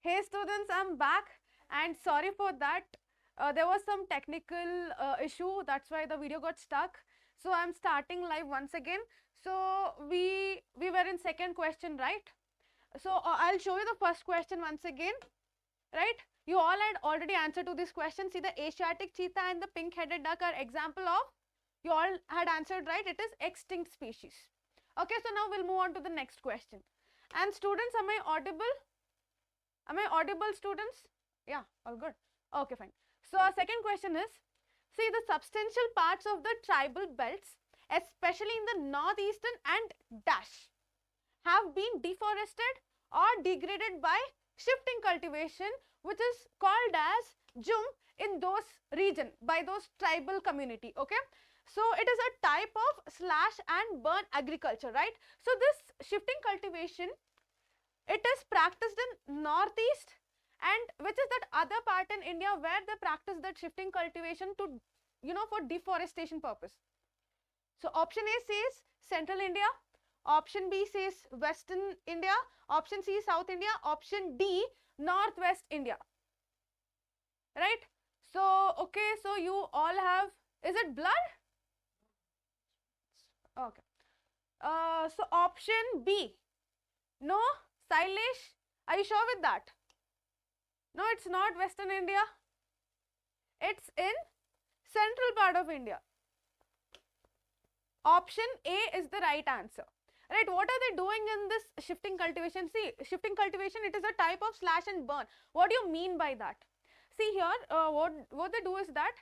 Hey students, I'm back and sorry for that. There was some technical issue, that's why the video got stuck. So I'm starting live once again. So we were in second question, right? So I'll show you the first question once again, right? You all had already answered to this question. See, the Asiatic cheetah and the pink-headed duck are example of, you all had answered right, it is extinct species. Okay, so now we'll move on to the next question. And students, am I audible? Am I audible, students? Yeah, all good. Okay, fine. So our second question is, see, the substantial parts of the tribal belts, especially in the northeastern and dash, have been deforested or degraded by shifting cultivation, which is called as jum in those region, by those tribal community. Okay, so it is a type of slash and burn agriculture, right? So this shifting cultivation, it is practiced in northeast, and which is that other part in India where they practice that shifting cultivation to, for deforestation purpose. So option A says central India, option B says western India, option C South India, option D northwest India, right? So okay, so you all have, is it blurred? Okay. So option B, no? Sailesh, are you sure with that? No, it's not western India. It's in central part of India. Option A is the right answer. Right, what are they doing in this shifting cultivation? See, shifting cultivation, it is a type of slash and burn. What do you mean by that? See here, what they do is that,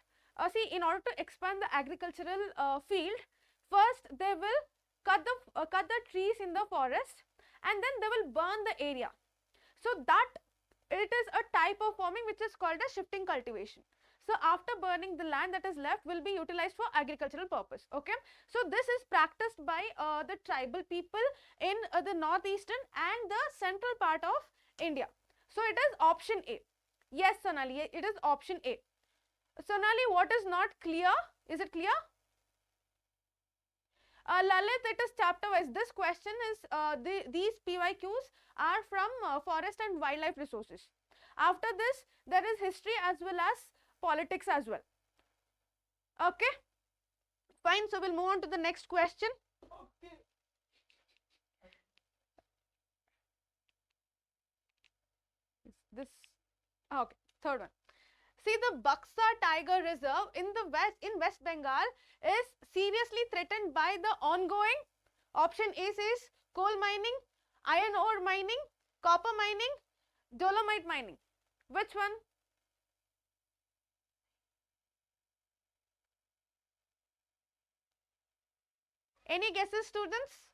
see, in order to expand the agricultural field, first they will cut the trees in the forest, and then they will burn the area. So that it is a type of farming which is called as shifting cultivation. So after burning, the land that is left will be utilized for agricultural purpose. Okay, so this is practiced by the tribal people in the northeastern and the central part of India. So it is option A. Yes, Sonali, it is option A. Sonali, what is not clear? Is it clear? Lalit, it is chapter wise. This question is, these PYQs are from forest and wildlife resources. After this, there is history as well as politics as well. Okay, fine. So we'll move on to the next question. Okay. This, okay, third one. See, the Buxa Tiger Reserve in West Bengal is seriously threatened by the ongoing, option A says coal mining, iron ore mining, copper mining, dolomite mining. Which one? Any guesses, students?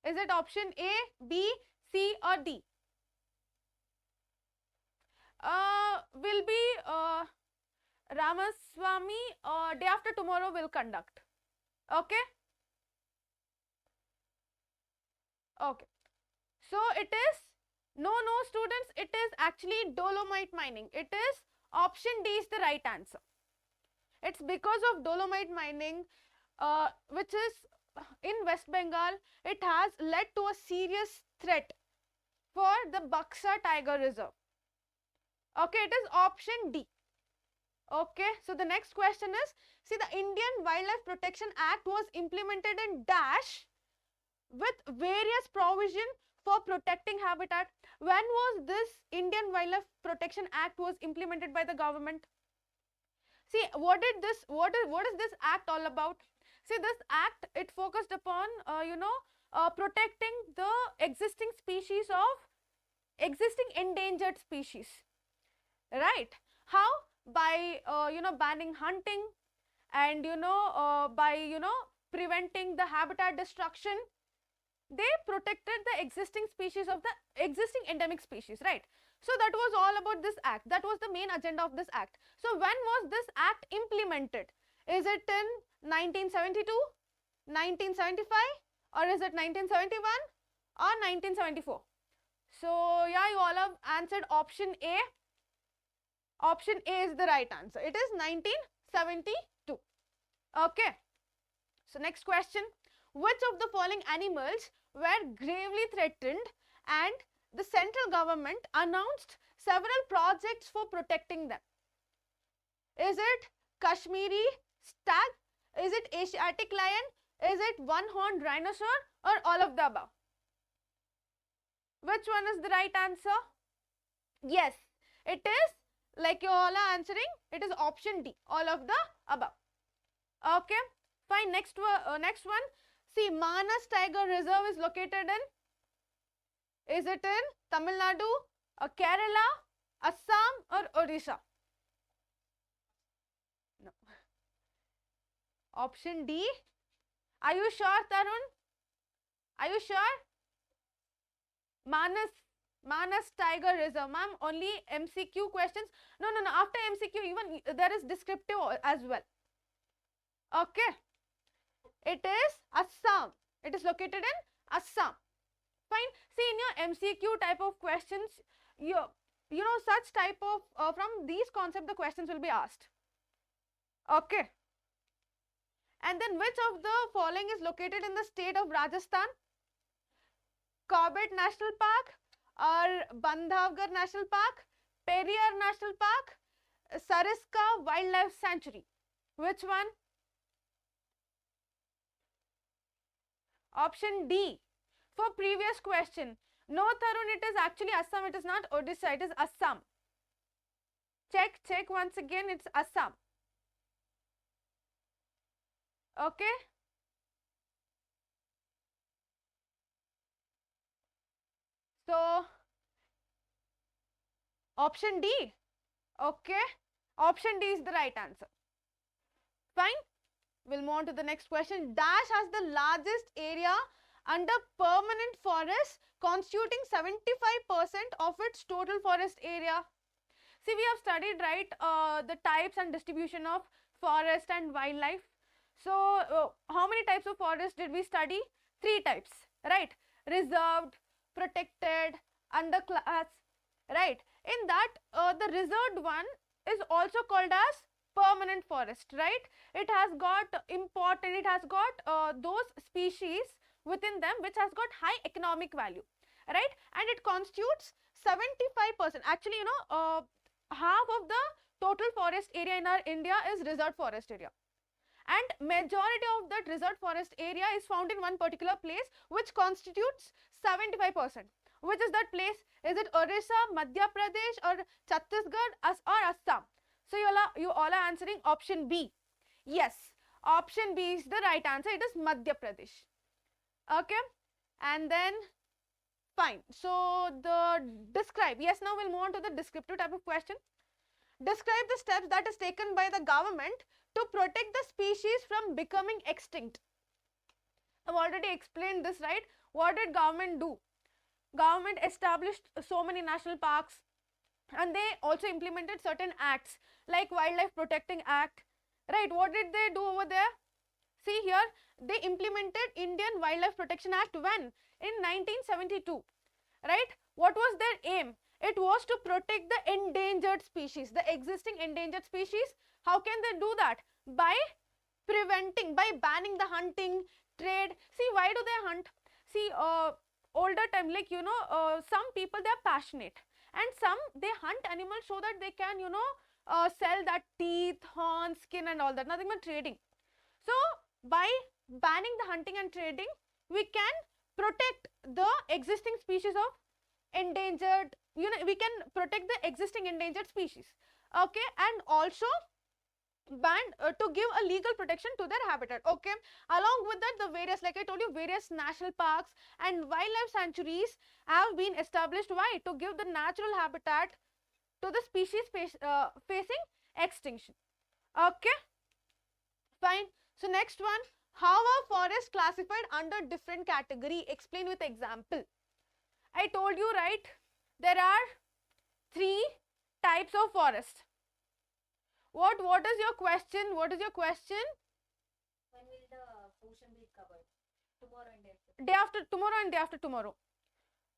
Is it option A, B, C or D? Will be Ramaswamy day after tomorrow will conduct. Okay. Okay. So it is, no students, it is actually dolomite mining. It is option D is the right answer. It's because of dolomite mining, which is in West Bengal, it has led to a serious threat for the Buxa Tiger Reserve. Okay, it is option D. Okay, so the next question is, see, the Indian Wildlife Protection Act was implemented in dash with various provision for protecting habitat. When was this Indian Wildlife Protection Act was implemented by the government? See, what is this act all about? See, this act, it focused upon, protecting the existing species of existing endangered species. Right? How? By banning hunting, and by preventing the habitat destruction. They protected the existing species of the existing endemic species, right? So that was all about this act. That was the main agenda of this act. So when was this act implemented? Is it in 1972, 1975, or is it 1971 or 1974? So yeah, you all have answered option A. Option A is the right answer. It is 1972. Okay. So next question. Which of the following animals were gravely threatened and the central government announced several projects for protecting them. Is it Kashmiri stag? Is it Asiatic lion? Is it one-horned rhinoceros, or all of the above? Which one is the right answer? Yes, it is, like you all are answering, it is option D, all of the above. Okay, fine. Next one. See, Manas Tiger Reserve is located in, is it in Tamil Nadu, Kerala, Assam, or Odisha? No. Option D. Are you sure, Tarun? Are you sure? Manas Tiger Reserve. Ma'am, only MCQ questions. No. After MCQ, even there is descriptive as well. Okay. It is Assam. It is located in Assam. Fine. See, in your MCQ type of questions, you know such type of from these concepts the questions will be asked. Okay. And then which of the following is located in the state of Rajasthan? Corbett National Park, or Bandhavgarh National Park, Periyar National Park, Sariska Wildlife Sanctuary. Which one? Option D. For previous question. No, Tarun, it is actually Assam. It is not Odisha. It is Assam. Check once again. It's Assam. Okay. So, option D. Okay. Option D is the right answer. Fine. We'll move on to the next question. Dash has the largest area under permanent forest, constituting 75% of its total forest area. See, we have studied, right, the types and distribution of forest and wildlife. So, how many types of forest did we study? 3 types, right? Reserved, protected, underclass, right? In that, the reserved one is also called as permanent forest, right? It has got those species within them which has got high economic value, right? And it constitutes 75%. Actually, you know, half of the total forest area in our India is reserved forest area. And majority of that reserved forest area is found in one particular place which constitutes 75%. Which is that place? Is it Orissa, Madhya Pradesh, or Chhattisgarh, or Assam? So you all are answering option B. Yes, option B is the right answer. It is Madhya Pradesh. Okay, and then fine. So the describe. Yes, now we'll move on to the descriptive type of question. Describe the steps that is taken by the government to protect the species from becoming extinct. I've already explained this, right? What did government do? Government established so many national parks, and they also implemented certain acts like Wildlife Protecting Act, right? What did they do over there? See here, they implemented Indian Wildlife Protection Act when? In 1972, right? What was their aim? It was to protect the endangered species, the existing endangered species. How can they do that? By banning the hunting, trade. See, why do they hunt? See, older time, like, you know, some people, they are passionate, and some, they hunt animals so that they can, you know, sell that teeth, horns, skin and all that, nothing but trading. So, by banning the hunting and trading, we can protect the existing species of endangered, you know, we can protect the existing endangered species. Okay, and also to give a legal protection to their habitat. Okay, along with that, the various, like I told you, various national parks and wildlife sanctuaries have been established. Why? To give the natural habitat to the species facing extinction. Okay, fine. So next one, how are forests classified under different category? Explain with example. I told you, right, there are 3 types of forest. What is your question? What is your question? When will the ocean be covered? Tomorrow and day after tomorrow and day after tomorrow.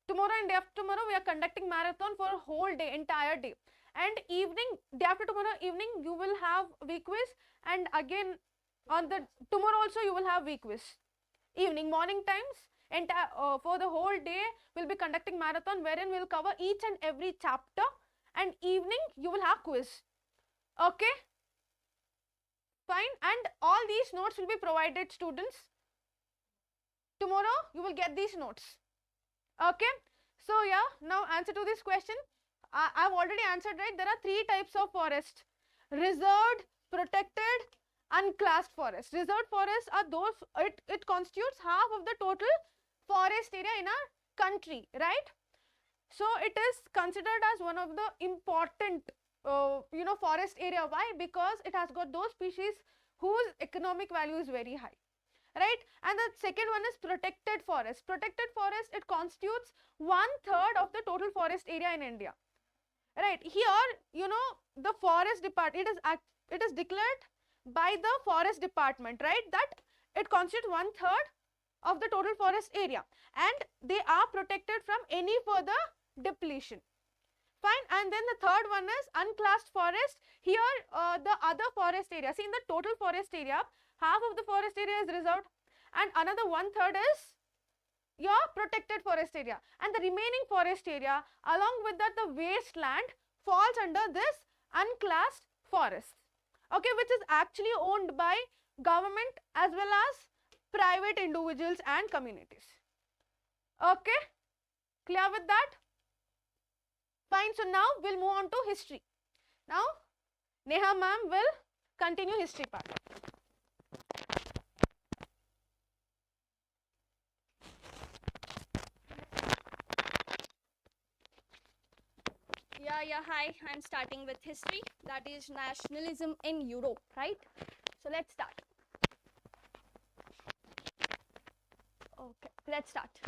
Tomorrow and day after tomorrow we are conducting marathon for a whole day, entire day. And evening, day after tomorrow evening, you will have week quiz, and again on the tomorrow also you will have week quiz. Evening, morning times, entire for the whole day we'll be conducting marathon, wherein we'll cover each and every chapter and evening you will have quiz. Okay, fine. And all these notes will be provided, students. Tomorrow you will get these notes. Okay, so yeah, now answer to this question. I've already answered, right? There are three types of forest: reserved, protected, unclassed forest. Reserved forests are those, it constitutes half of the total forest area in our country, right? So it is considered as one of the important forest area. Why? Because it has got those species whose economic value is very high, right? And the second one is protected forest. Protected forest, it constitutes 1/3 of the total forest area in India, right? Here, the forest department, it is declared by the forest department, right, that it constitutes 1/3 of the total forest area, and they are protected from any further depletion. Fine. And then the third one is unclassed forest. Here the other forest area, see, in the total forest area, half of the forest area is reserved and another 1/3 is your protected forest area, and the remaining forest area, along with that the wasteland, falls under this unclassed forest, okay, which is actually owned by government as well as private individuals and communities. Okay, clear with that? Fine. So now we'll move on to history. Now Neha ma'am will continue history part. Hi, I'm starting with history, that is nationalism in Europe, right? So let's start. Okay, let's start.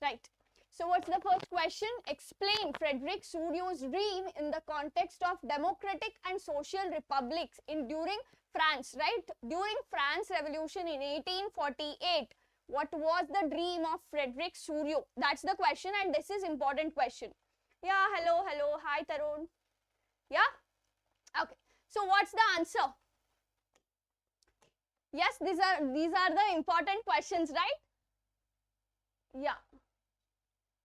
Right. So what's the first question? Explain Frederick Sourio's dream in the context of democratic and social republics during France, right? During France Revolution in 1848. What was the dream of Frederick Sourio? That's the question, and this is important question. Yeah, hello. Hi, Tarun. Yeah? Okay. So what's the answer? Yes, these are the important questions, right? Yeah.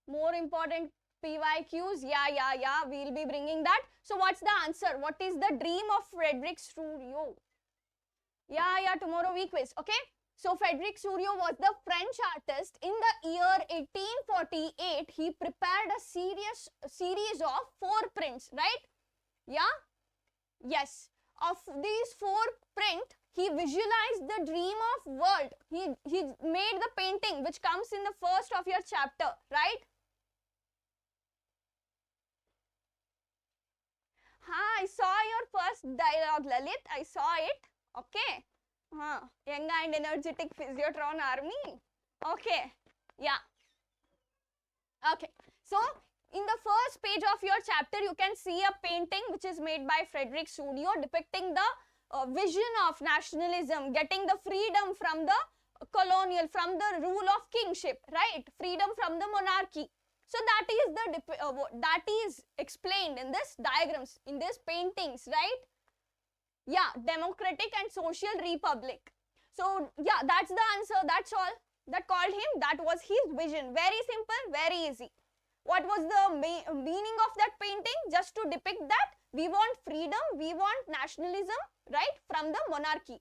More important PYQs. Yeah. We'll be bringing that. So what's the answer? What is the dream of Frederick Sourio? Yeah, tomorrow we quiz. Okay. So Frederick Sourio was the French artist. In the year 1848, he prepared a series of 4 prints, right? Yeah? Yes. Of these 4 prints, he visualized the dream of world. He made the painting which comes in the first of your chapter, right? I saw your first dialogue, Lalit. I saw it. Okay. Young and energetic Physiotron army. Okay. Yeah. Okay. So, in the first page of your chapter, you can see a painting which is made by Frederick Sourio depicting the vision of nationalism, getting the freedom from the colonial, from the rule of kingship, right? Freedom from the monarchy. So that is explained in this diagrams, in these paintings, right? Yeah, democratic and social republic. So yeah, that's the answer. That's all. That called him. That was his vision. Very simple, very easy. What was the meaning of that painting? Just to depict that we want freedom, we want nationalism, right, from the monarchy.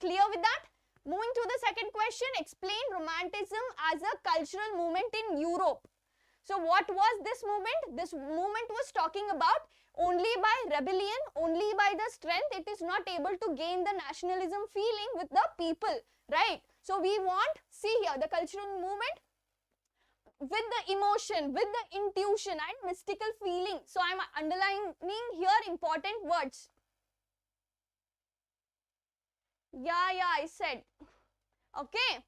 Clear with that? Moving to the second question, explain Romanticism as a cultural movement in Europe. So what was this movement? This movement was talking about only by rebellion, only by the strength, it is not able to gain the nationalism feeling with the people, right? So we want, see here, the cultural movement with the emotion, with the intuition and mystical feeling. So I am underlining here important words. Yeah, I said. Okay.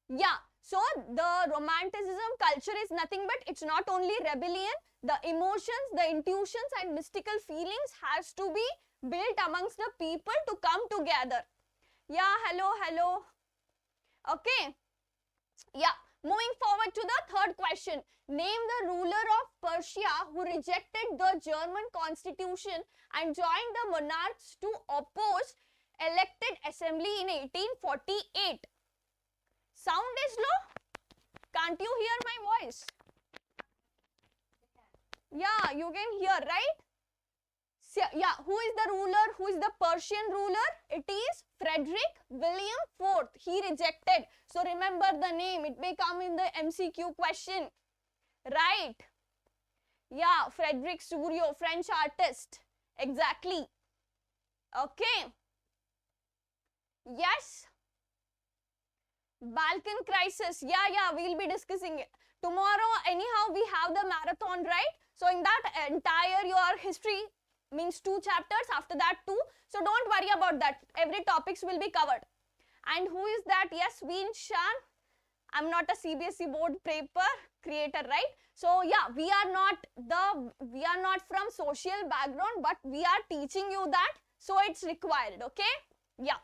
Yeah. So the Romanticism culture is nothing but it's not only rebellion, the emotions, the intuitions and mystical feelings has to be built amongst the people to come together. Yeah, hello. Okay. Yeah. Moving forward to the third question. Name the ruler of Persia who rejected the German constitution and joined the monarchs to oppose elected assembly in 1848. Sound is low? Can't you hear my voice? Yeah, you can hear, right? Yeah, who is the ruler? Who is the Persian ruler? It is Frederick William IV. He rejected. So remember the name. It may come in the MCQ question. Right. Yeah, Frederick Sturio, French artist. Exactly. Okay. Yes. Balkan crisis. Yeah, we'll be discussing it. Tomorrow, anyhow, we have the marathon, right? So in that entire your history means 2 chapters, after that 2. So don't worry about that. Every topics will be covered. And who is that? Yes, Veen Shan. I'm not a CBSE board paper creator, right? So yeah, we are not from social background, but we are teaching you that, so it's required, okay? Yeah.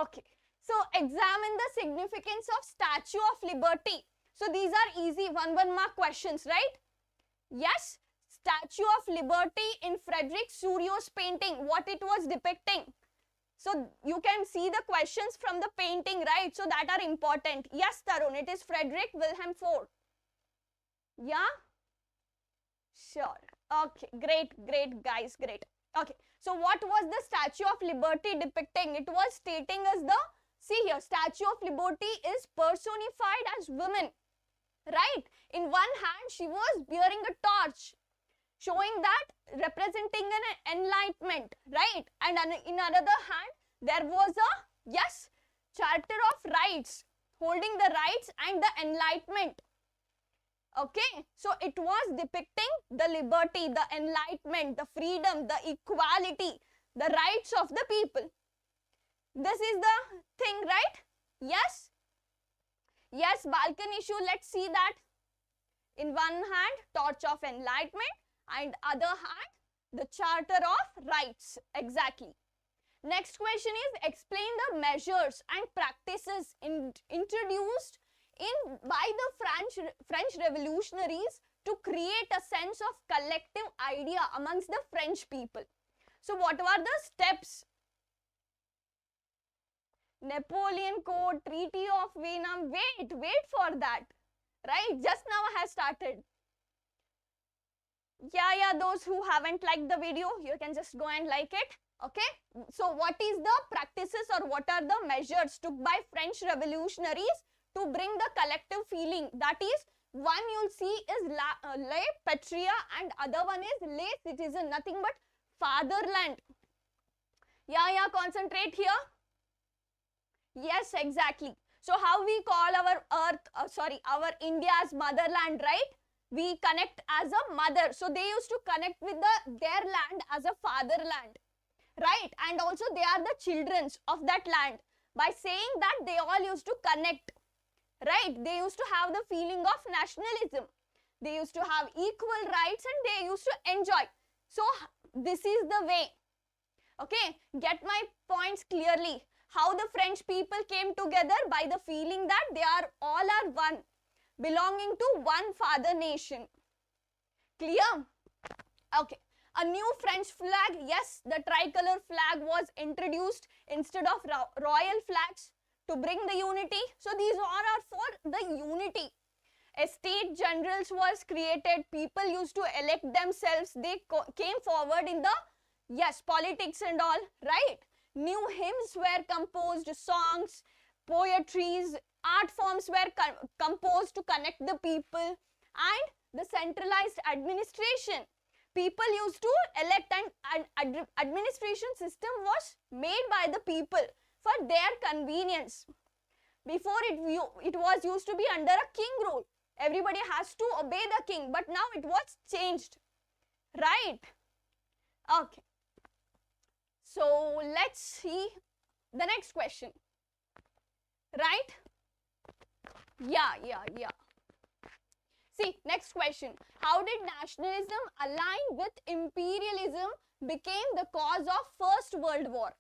Okay. So examine the significance of Statue of Liberty. So these are easy 1 mark questions, right? Yes. Statue of Liberty in Frederick Surio's painting, what it was depicting. So you can see the questions from the painting, right? So that are important. Yes, Tarun, it is Frederick Wilhelm IV. Yeah? Sure. Okay, great guys, great. Okay, so what was the Statue of Liberty depicting? It was stating as the, see here, Statue of Liberty is personified as women, right? In one hand, she was bearing a torch, showing that, representing an enlightenment, right? And in another hand, there was a, yes, Charter of Rights, holding the rights and the enlightenment. Okay, so it was depicting the liberty, the enlightenment, the freedom, the equality, the rights of the people. This is the thing, right? Yes? Yes, Balkan issue, let's see that. In one hand, torch of enlightenment, and other hand, the Charter of Rights. Exactly. Next question is, explain the measures and practices introduced by the French revolutionaries to create a sense of collective idea amongst the French people. So what were the steps? Napoleon Code, Treaty of Vienna. Wait for that. Right? Just now has started. Yeah, those who haven't liked the video, you can just go and like it. Okay. So what is the practices or what are the measures took by French revolutionaries to bring the collective feeling? That is, one you'll see is lay patria and other one is lay citizen, nothing but fatherland. Yeah, concentrate here. Yes, exactly. So how we call our our India's motherland, right? We connect as a mother. So they used to connect with their land as a fatherland, right? And also they are the children of that land. By saying that, they all used to connect, right? They used to have the feeling of nationalism. They used to have equal rights and they used to enjoy. So this is the way. Okay, get my points clearly. How the French people came together? By the feeling that they are all one, belonging to one father nation. Clear? Okay. A new French flag. Yes, the tricolor flag was introduced instead of royal flags to bring the unity. So these all are for the unity. A state generals was created. People used to elect themselves. They came forward in the, yes, politics and all, right? New hymns were composed, songs, poetries, art forms were composed to connect the people, and the centralized administration. People used to elect, and administration system was made by the people for their convenience. Before it was used to be under a king rule. Everybody has to obey the king, but now it was changed, right? Okay. So let's see the next question, right? Yeah. See, next question. How did nationalism align with imperialism became the cause of First World War?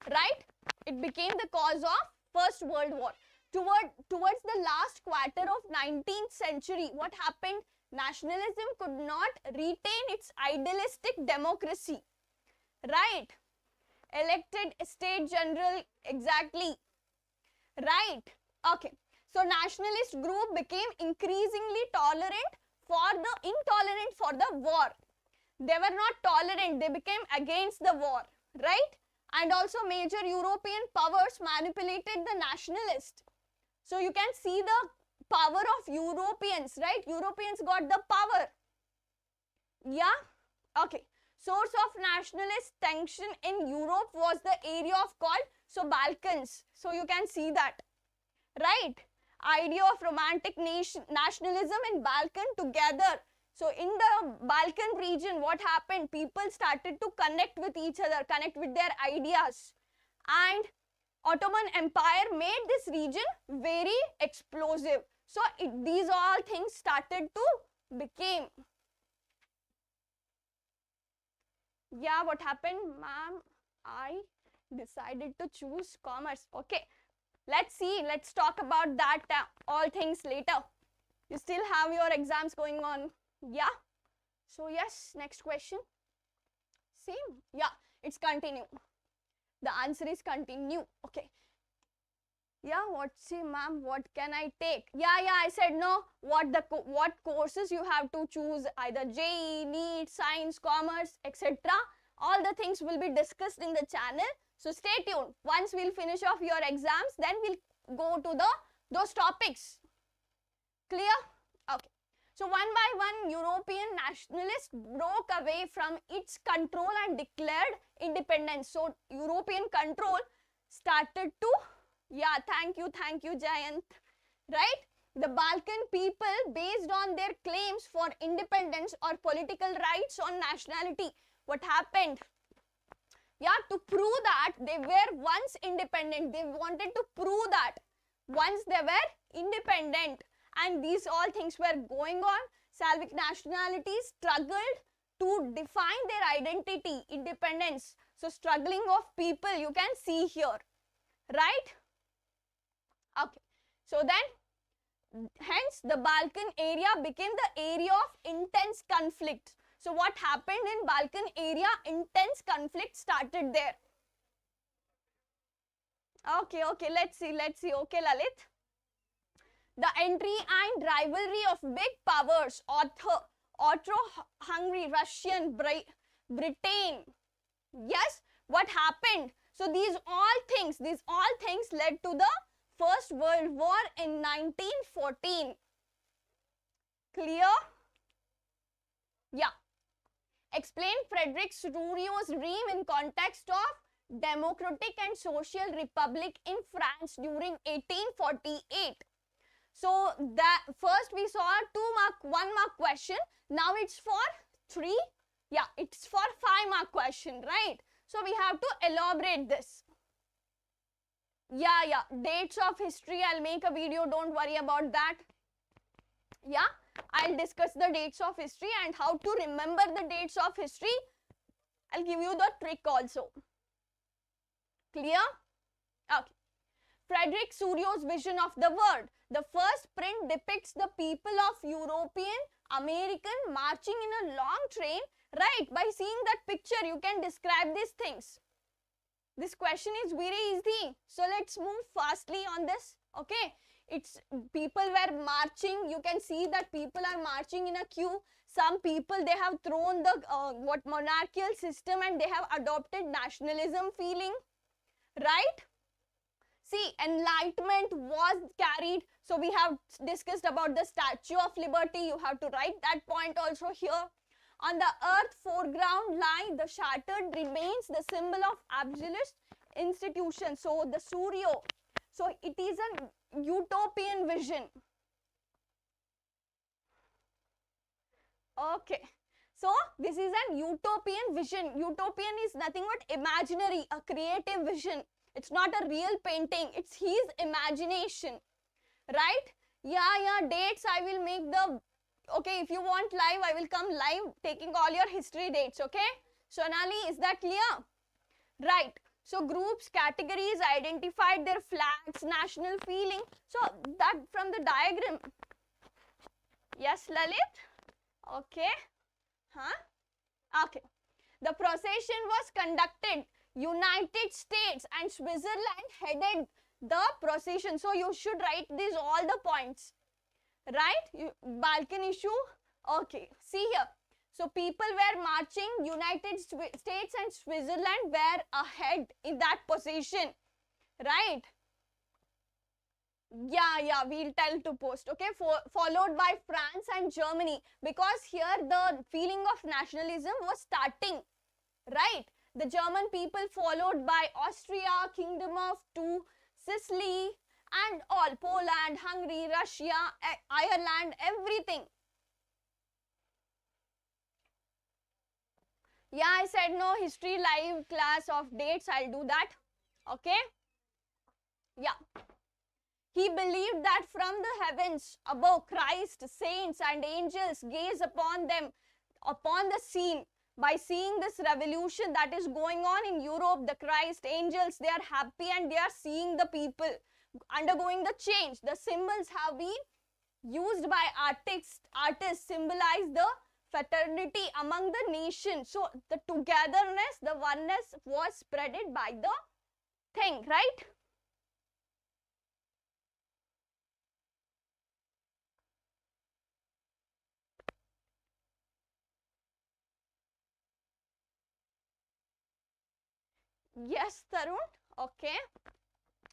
Right? It became the cause of First World War. Towards the last quarter of 19th century, what happened? Nationalism could not retain its idealistic democracy. Right? Elected state general, exactly. Right? Okay. So nationalist group became increasingly tolerant intolerant for the war. They were not tolerant, they became against the war, right? And also major European powers manipulated the nationalists. So you can see the power of Europeans, right? Europeans got the power. Yeah? Okay. Source of nationalist tension in Europe was the area of called Balkans. So you can see that, right? Idea of romantic nationalism in Balkan together. So in the Balkan region, what happened? People started to connect with each other, connect with their ideas. And Ottoman Empire made this region very explosive. So these all things started to become. Yeah, what happened, ma'am? I decided to choose commerce. Okay, let's see. Let's talk about that all things later. You still have your exams going on. Yeah. So yes, next question. Same. Yeah, it's continue. The answer is continue. Okay. Yeah, see, ma'am, what can I take? Yeah, I said no. What courses you have to choose? Either JEE, NEET, Science, Commerce, etc. All the things will be discussed in the channel. So stay tuned. Once we'll finish off your exams, then we'll go to those topics. Clear? Okay. So one by one, European nationalists broke away from its control and declared independence. So European control started to, yeah, thank you, Jayant, right? The Balkan people, based on their claims for independence or political rights on nationality, what happened? Yeah, to prove that they were once independent, they wanted to prove that once they were independent, and these all things were going on. Slavic nationalities struggled to define their identity, independence. So struggling of people, you can see here, right? Okay, so then hence the Balkan area became the area of intense conflict. So what happened in Balkan area? Intense conflict started there. Okay, let's see. Okay, Lalit. The entry and rivalry of big powers, Austro-Hungary, Russian, Britain. Yes, what happened? So these all things led to the First World War in 1914. Clear? Yeah. Explain Frederick Sourio's dream in context of democratic and social republic in France during 1848. So that first we saw 1 mark question. Now it's for 3. Yeah, it's for 5 mark question, right? So we have to elaborate this. Yeah, dates of history, I'll make a video, don't worry about that. Yeah, I'll discuss the dates of history and how to remember the dates of history. I'll give you the trick also. Clear? Okay. Frederick Sourio's vision of the world. The first print depicts the people of European, American marching in a long train, right? By seeing that picture, you can describe these things. This question is very easy. So let's move fastly on this. Okay. It's people were marching. You can see that people are marching in a queue. Some people, they have thrown the monarchical system and they have adopted nationalism feeling, right? See, enlightenment was carried. So we have discussed about the Statue of Liberty. You have to write that point also here. On the earth foreground lie the shattered remains, the symbol of absolute institution. So the Sourio. So it is a utopian vision. Okay. So this is an utopian vision. Utopian is nothing but imaginary, a creative vision. It's not a real painting. It's his imagination. Right? Yeah, dates I will make the... Okay, if you want live, I will come live taking all your history dates, okay? Sonali, is that clear? Right. So groups, categories identified their flags, national feeling. So that from the diagram. Yes, Lalit? Okay. Okay. The procession was conducted. United States and Switzerland headed the procession. So you should write these all the points. Right? Balkan issue. Okay, see here. So people were marching, United States and Switzerland were ahead in that position, right? Yeah, we'll tell to post, okay? Followed by France and Germany, because here the feeling of nationalism was starting, right? The German people followed by Austria, Kingdom of Two, Sicily, and all, Poland, Hungary, Russia, Ireland, everything. Yeah, I said no history live class of dates, I'll do that, okay? Yeah. He believed that from the heavens above, Christ, saints and angels gaze upon them, upon the scene. By seeing this revolution that is going on in Europe, the Christ, angels, they are happy and they are seeing the people undergoing the change. The symbols have been used by artists symbolize the fraternity among the nation. So the togetherness, the oneness was spreaded by the thing, right? Yes, Tarun. Okay.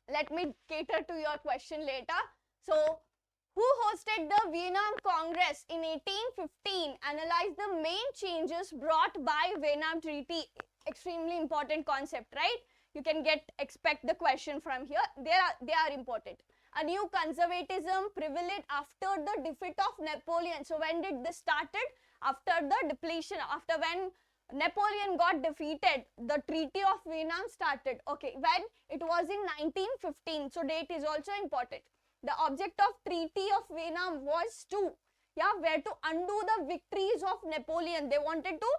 Let me cater to your question later. So, who hosted the Vienna Congress in 1815? Analyze the main changes brought by Vienna Treaty. Extremely important concept, right? You can expect the question from here. They are important. A new conservatism prevailed after the defeat of Napoleon. So, when did this started? After the depletion, after when Napoleon got defeated, the Treaty of Vienna started. Okay, when it was in 1915. So date is also important. The object of Treaty of Vienna was to, where to undo the victories of Napoleon. They wanted to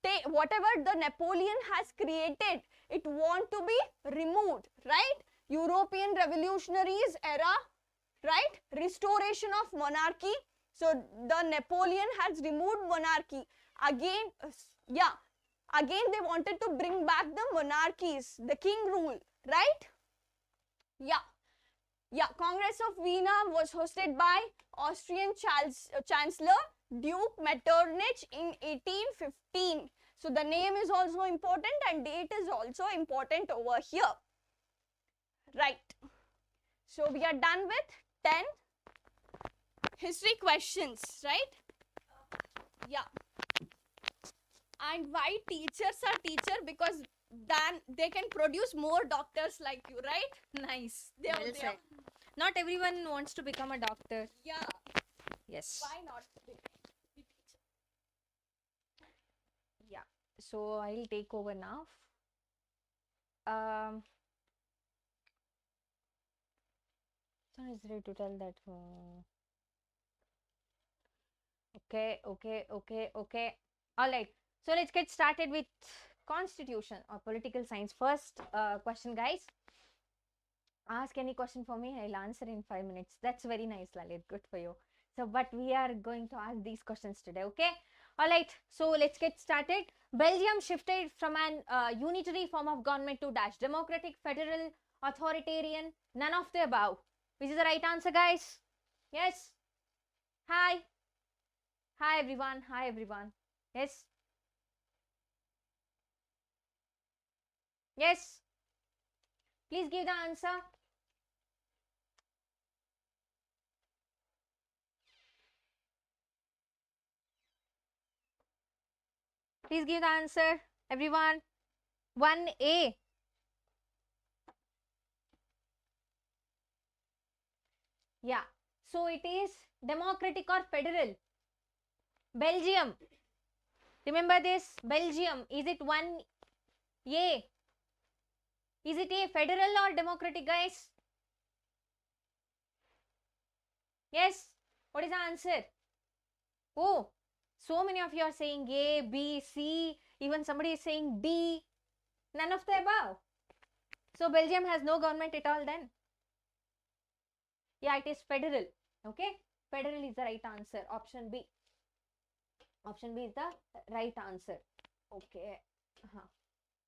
take whatever the Napoleon has created, it want to be removed, right? European revolutionaries era, right? Restoration of monarchy. So the Napoleon has removed monarchy. Again, again they wanted to bring back the monarchies, the king rule, right? Congress of Vienna was hosted by Austrian Chancellor Duke Metternich in 1815. So the name is also important and date is also important over here, right? So we are done with 10 history questions, right? Yeah. And why teachers are teacher? Because then they can produce more doctors like you, right? Nice. They Well said. Not everyone wants to become a doctor. Yeah. Yes. Why not be teacher? Yeah. So I'll take over now. Someone is ready to tell that. Okay. All right. So let's get started with constitution or political science. First question, guys. Ask any question for me. I'll answer in 5 minutes. That's very nice, Lalit. Good for you. So, but we are going to ask these questions today. Okay. All right. So let's get started. Belgium shifted from an unitary form of government to dash democratic, federal, authoritarian. None of the above. Which is the right answer, guys? Yes. Hi. Hi everyone. Hi everyone. Yes. Yes. Please give the answer. Please give the answer, everyone. 1A. Yeah. So it is democratic or federal. Belgium. Remember this. Belgium. Is it 1A? Is it a federal or democratic, guys? Yes. What is the answer? Oh, so many of you are saying A, B, C. Even somebody is saying D. None of the above. So Belgium has no government at all then. Yeah, it is federal. Okay. Federal is the right answer. Option B. Option B is the right answer. Okay.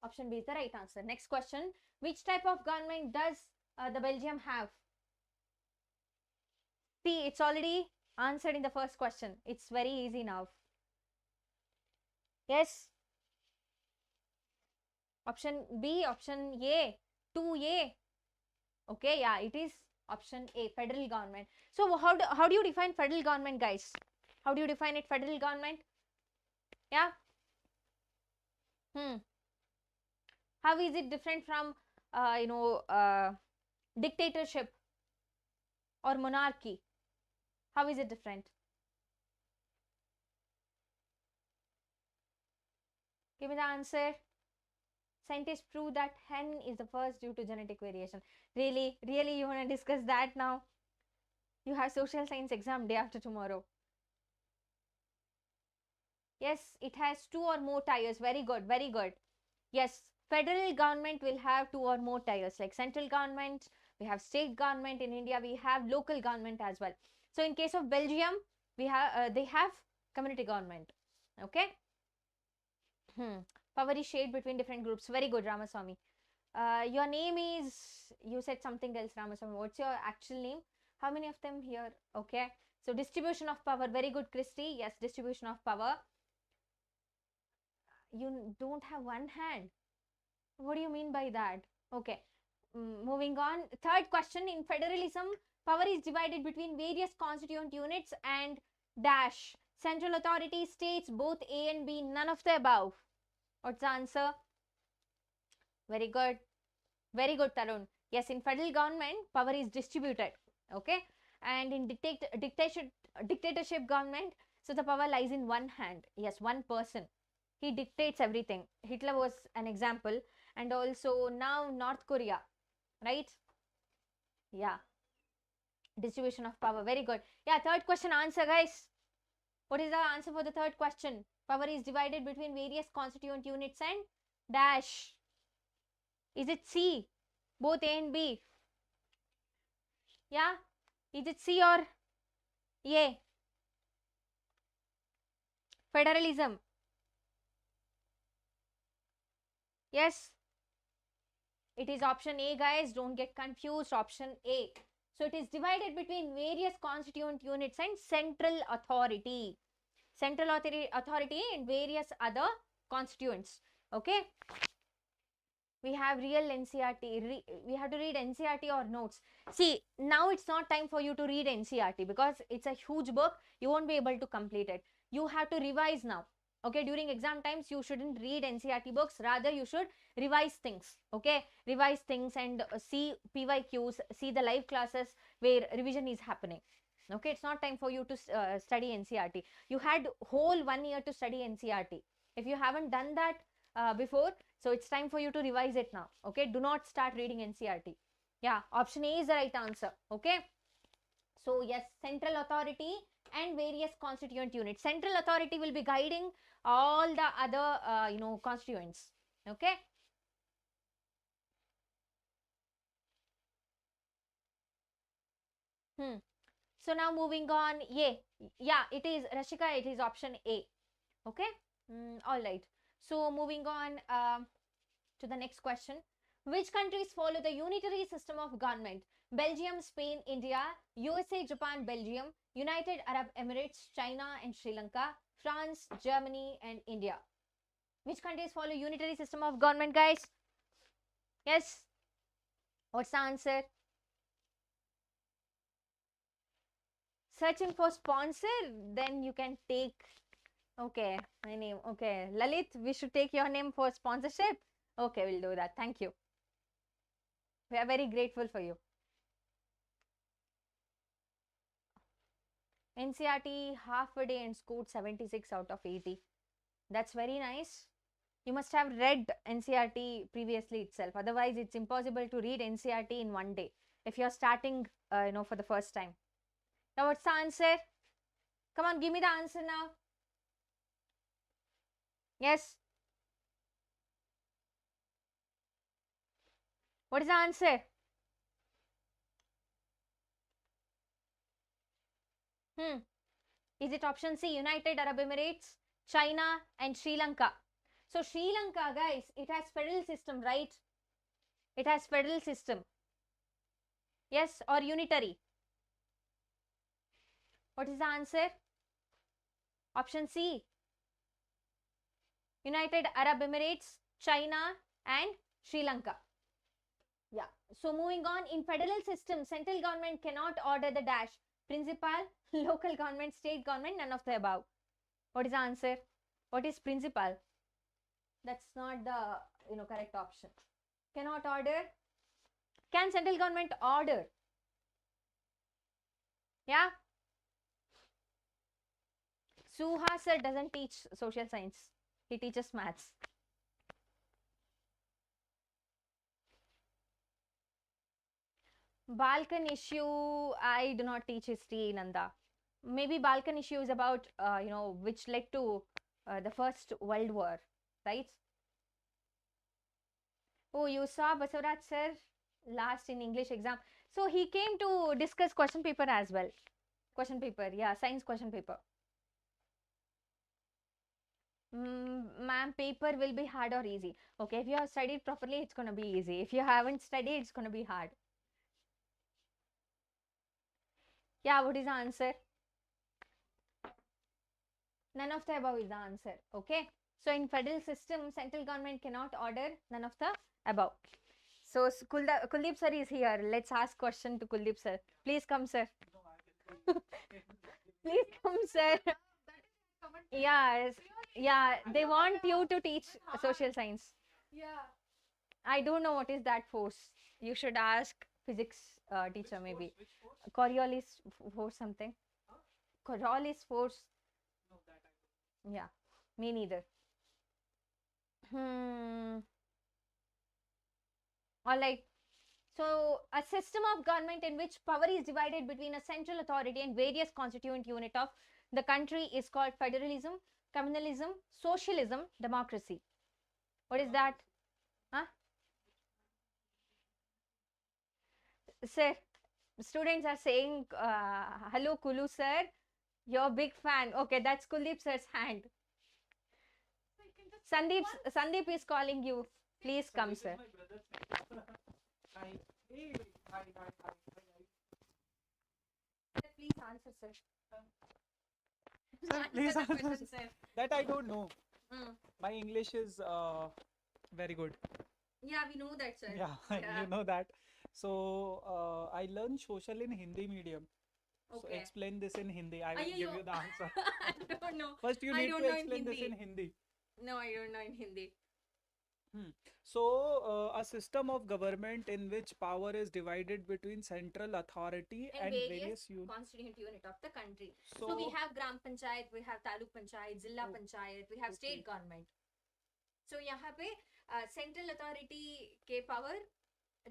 Option B is the right answer. Next question. Which type of government does the Belgium have? See, it's already Answered in the first question. It's very easy now. Yes. Option B, option A, 2A. Okay, yeah, it is option A, federal government. So how do you define federal government, guys? How do you define it, federal government? Yeah. How is it different from, dictatorship or monarchy? How is it different? Give me the answer. Scientists prove that hen is the first due to genetic variation. Really, really, you want to discuss that now? You have social science exam day after tomorrow. Yes, it has 2 or more tiers. Very good, very good. Yes, federal government will have 2 or more tiers, like central government, we have state government. In India, we have local government as well. So in case of Belgium, we have they have community government. Okay. Power is shared between different groups. Very good, Ramaswamy. Your name is, you said something else, Ramaswamy. What's your actual name? How many of them here? Okay. So distribution of power. Very good, Christy. Yes, distribution of power. You don't have one hand. What do you mean by that? Okay. Moving on. Third question. In federalism, power is divided between various constituent units and dash. Central authority, states, both A and B, none of the above. What's the answer? Very good. Very good, Tarun. Yes, in federal government, power is distributed. Okay. And in dictatorship government, so the power lies in one hand. Yes, one person. He dictates everything. Hitler was an example. And also now North Korea. Right? Yeah. Distribution of power. Very good. Yeah, third question answer, guys. What is the answer for the third question? Power is divided between various constituent units and dash. Is it C? Both A and B? Yeah? Is it C or A? Federalism. Yes? It is option A, guys. Don't get confused. Option A. So it is divided between various constituent units and central authority. Central authority and various other constituents. Okay? We have real NCRT. We have to read NCRT or notes. See, now it's not time for you to read NCRT because it's a huge book. You won't be able to complete it. You have to revise now. Okay, during exam times, you shouldn't read NCRT books. Rather, you should revise things. Okay, revise things and see PYQs, see the live classes where revision is happening. Okay, it's not time for you to study NCRT. You had whole 1 year to study NCRT. If you haven't done that before, so it's time for you to revise it now. Okay, do not start reading NCRT. Yeah, option A is the right answer. Okay, so yes, central authority and various constituent units. Central authority will be guiding all the other constituents. Okay. So now moving on. Yeah, it is, Rashika, it is option A. Okay. All right. So moving on to the next question. Which countries follow the unitary system of government? Belgium, Spain, India, USA, Japan, Belgium, United Arab Emirates, China and Sri Lanka, France, Germany and India. Which countries follow unitary system of government, guys? Yes. What's the answer? Searching for sponsor, then you can take, okay, my name. Okay, Lalit, we should take your name for sponsorship. Okay, we'll do that. Thank you. We are very grateful for you. NCRT half a day and scored 76 out of 80. That's very nice. You must have read NCRT previously itself. Otherwise, it's impossible to read NCRT in one day if you're starting, for the first time. Now, what's the answer? Come on, give me the answer now. Yes. What is the answer? Is it option C, United Arab Emirates, China and Sri Lanka? So Sri Lanka, guys, it has federal system, right? It has federal system. Yes, or unitary? What is the answer? Option C. United Arab Emirates, China, and Sri Lanka. Yeah. So moving on, in federal system, central government cannot order the dash. Principal, local government, state government, none of the above. What is the answer? What is principal? That's not the correct option. Cannot order. Can central government order? Yeah. Suha sir doesn't teach social science. He teaches maths. Balkan issue, I do not teach history, Nanda. Maybe Balkan issue is about, which led to the First World War, right? Oh, you saw Basavaraj sir last in English exam. So he came to discuss question paper as well. Question paper, yeah, science question paper. Ma'am, paper will be hard or easy. Okay, if you have studied properly, it's going to be easy. If you haven't studied, it's going to be hard. Yeah, what is the answer? None of the above is the answer. Okay. So in federal system, central government cannot order none of the above. So Kuldeep sir is here. Let's ask question to Kuldeep sir. Please come, sir. Please come, sir. Yes. Yeah, they want you to teach social science. Yeah. I don't know what is that force. You should ask physics teacher maybe. Coriolis force something. Coriolis force. Yeah, me neither. All right. So, a system of government in which power is divided between a central authority and various constituent unit of the country is called federalism, communalism, socialism, democracy. What is that? Huh? Sir, students are saying, hello Kulu sir, you're a big fan. Okay, that's Kuldeep sir's hand. Sandeep is calling you. Please come, sir. Hi. Hey, hi. Please answer, sir. Sir, please answer. That I don't know. Mm. My English is very good. Yeah, we know that, sir. Yeah, you know that. So I learned social in Hindi medium. So Okay. explain this in Hindi. I will give you the answer. I don't know. First, you I need don't to know in explain this Hindi. in Hindi. No, I don't know in Hindi. So, a system of government in which power is divided between central authority and various units. constituent unit of the country. So we So, have Gram Panchayat, we have Taluk Panchayat, Zilla Oh, Panchayat, we have state okay. government. So यहाँ पे central authority के power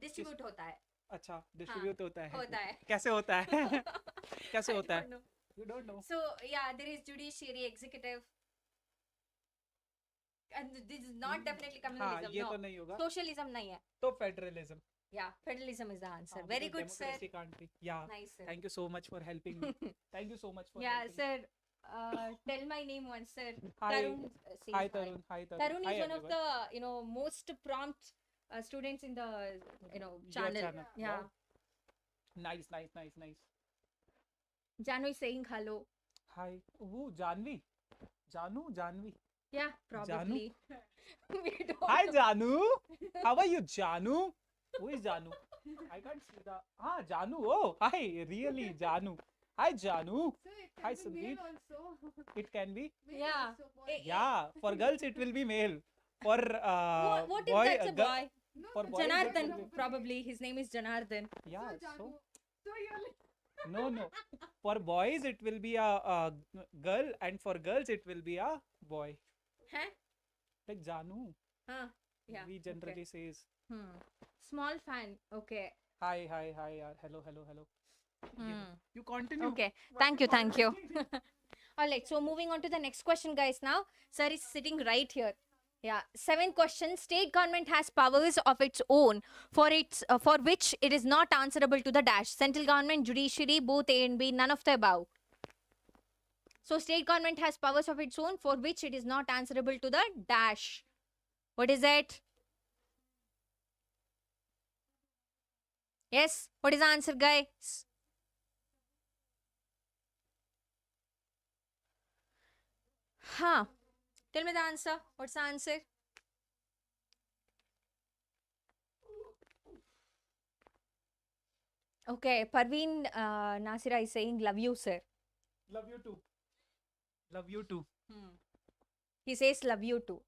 distribute होता है. अच्छा, distribute होता है. होता है. कैसे होता है? कैसे I होता है? don't know. You don't know. So yeah, there is judiciary, executive, and this is not definitely हाँ, communalism. ये No, तो नहीं होगा. socialism नहीं है. तो federalism. Yeah, federalism is the answer. हाँ, Very because good, sir. democracy can't be. Yeah. Nice, sir. Thank you so much for helping me. Thank you so much for Yeah, helping. sir. Tell my name once, sir. Hi. Tarun. Says Hi Tarun. Hi Tarun. Tarun Hi is one of everyone. the most prompt students in the Your channel. channel. Yeah. Wow. Nice. Janu is saying hello. Hi. Who? Janvi. Janvi. Yeah, probably. We don't Hi know. Janu. How are you, Janu? Who is Janu? I can't see the. Ah, Janu. Oh, hi. Really, Janu. Hi, Janu. So it Hi, can be male Sandeep. also. It can be. Male Yeah. also, boy. Yeah. For girls, it will be male. For What if boy, that's a boy? No, For but boys, it Janardhan, will be- probably. His name is Janardhan. Yeah. So, So Janu, so you're like, no. For boys, it will be a girl, and for girls, it will be a boy. Huh? Like Janu. Huh? Yeah. We generally says Small fan. Okay. hi. Hello. You continue. Okay. Thank you. All right. So moving on to the next question, guys. Now, sir is sitting right here. Yeah. 7th question. State government has powers of its own for which it is not answerable to the dash. Central government, judiciary, both A and B, none of the above. So state government has powers of its own for which it is not answerable to the dash. What is it? Yes. What is the answer, guys? Huh. Tell me the answer. What's the answer? Okay, Parveen Nasira is saying love you, sir. Love you too. Love you too. He says love you too.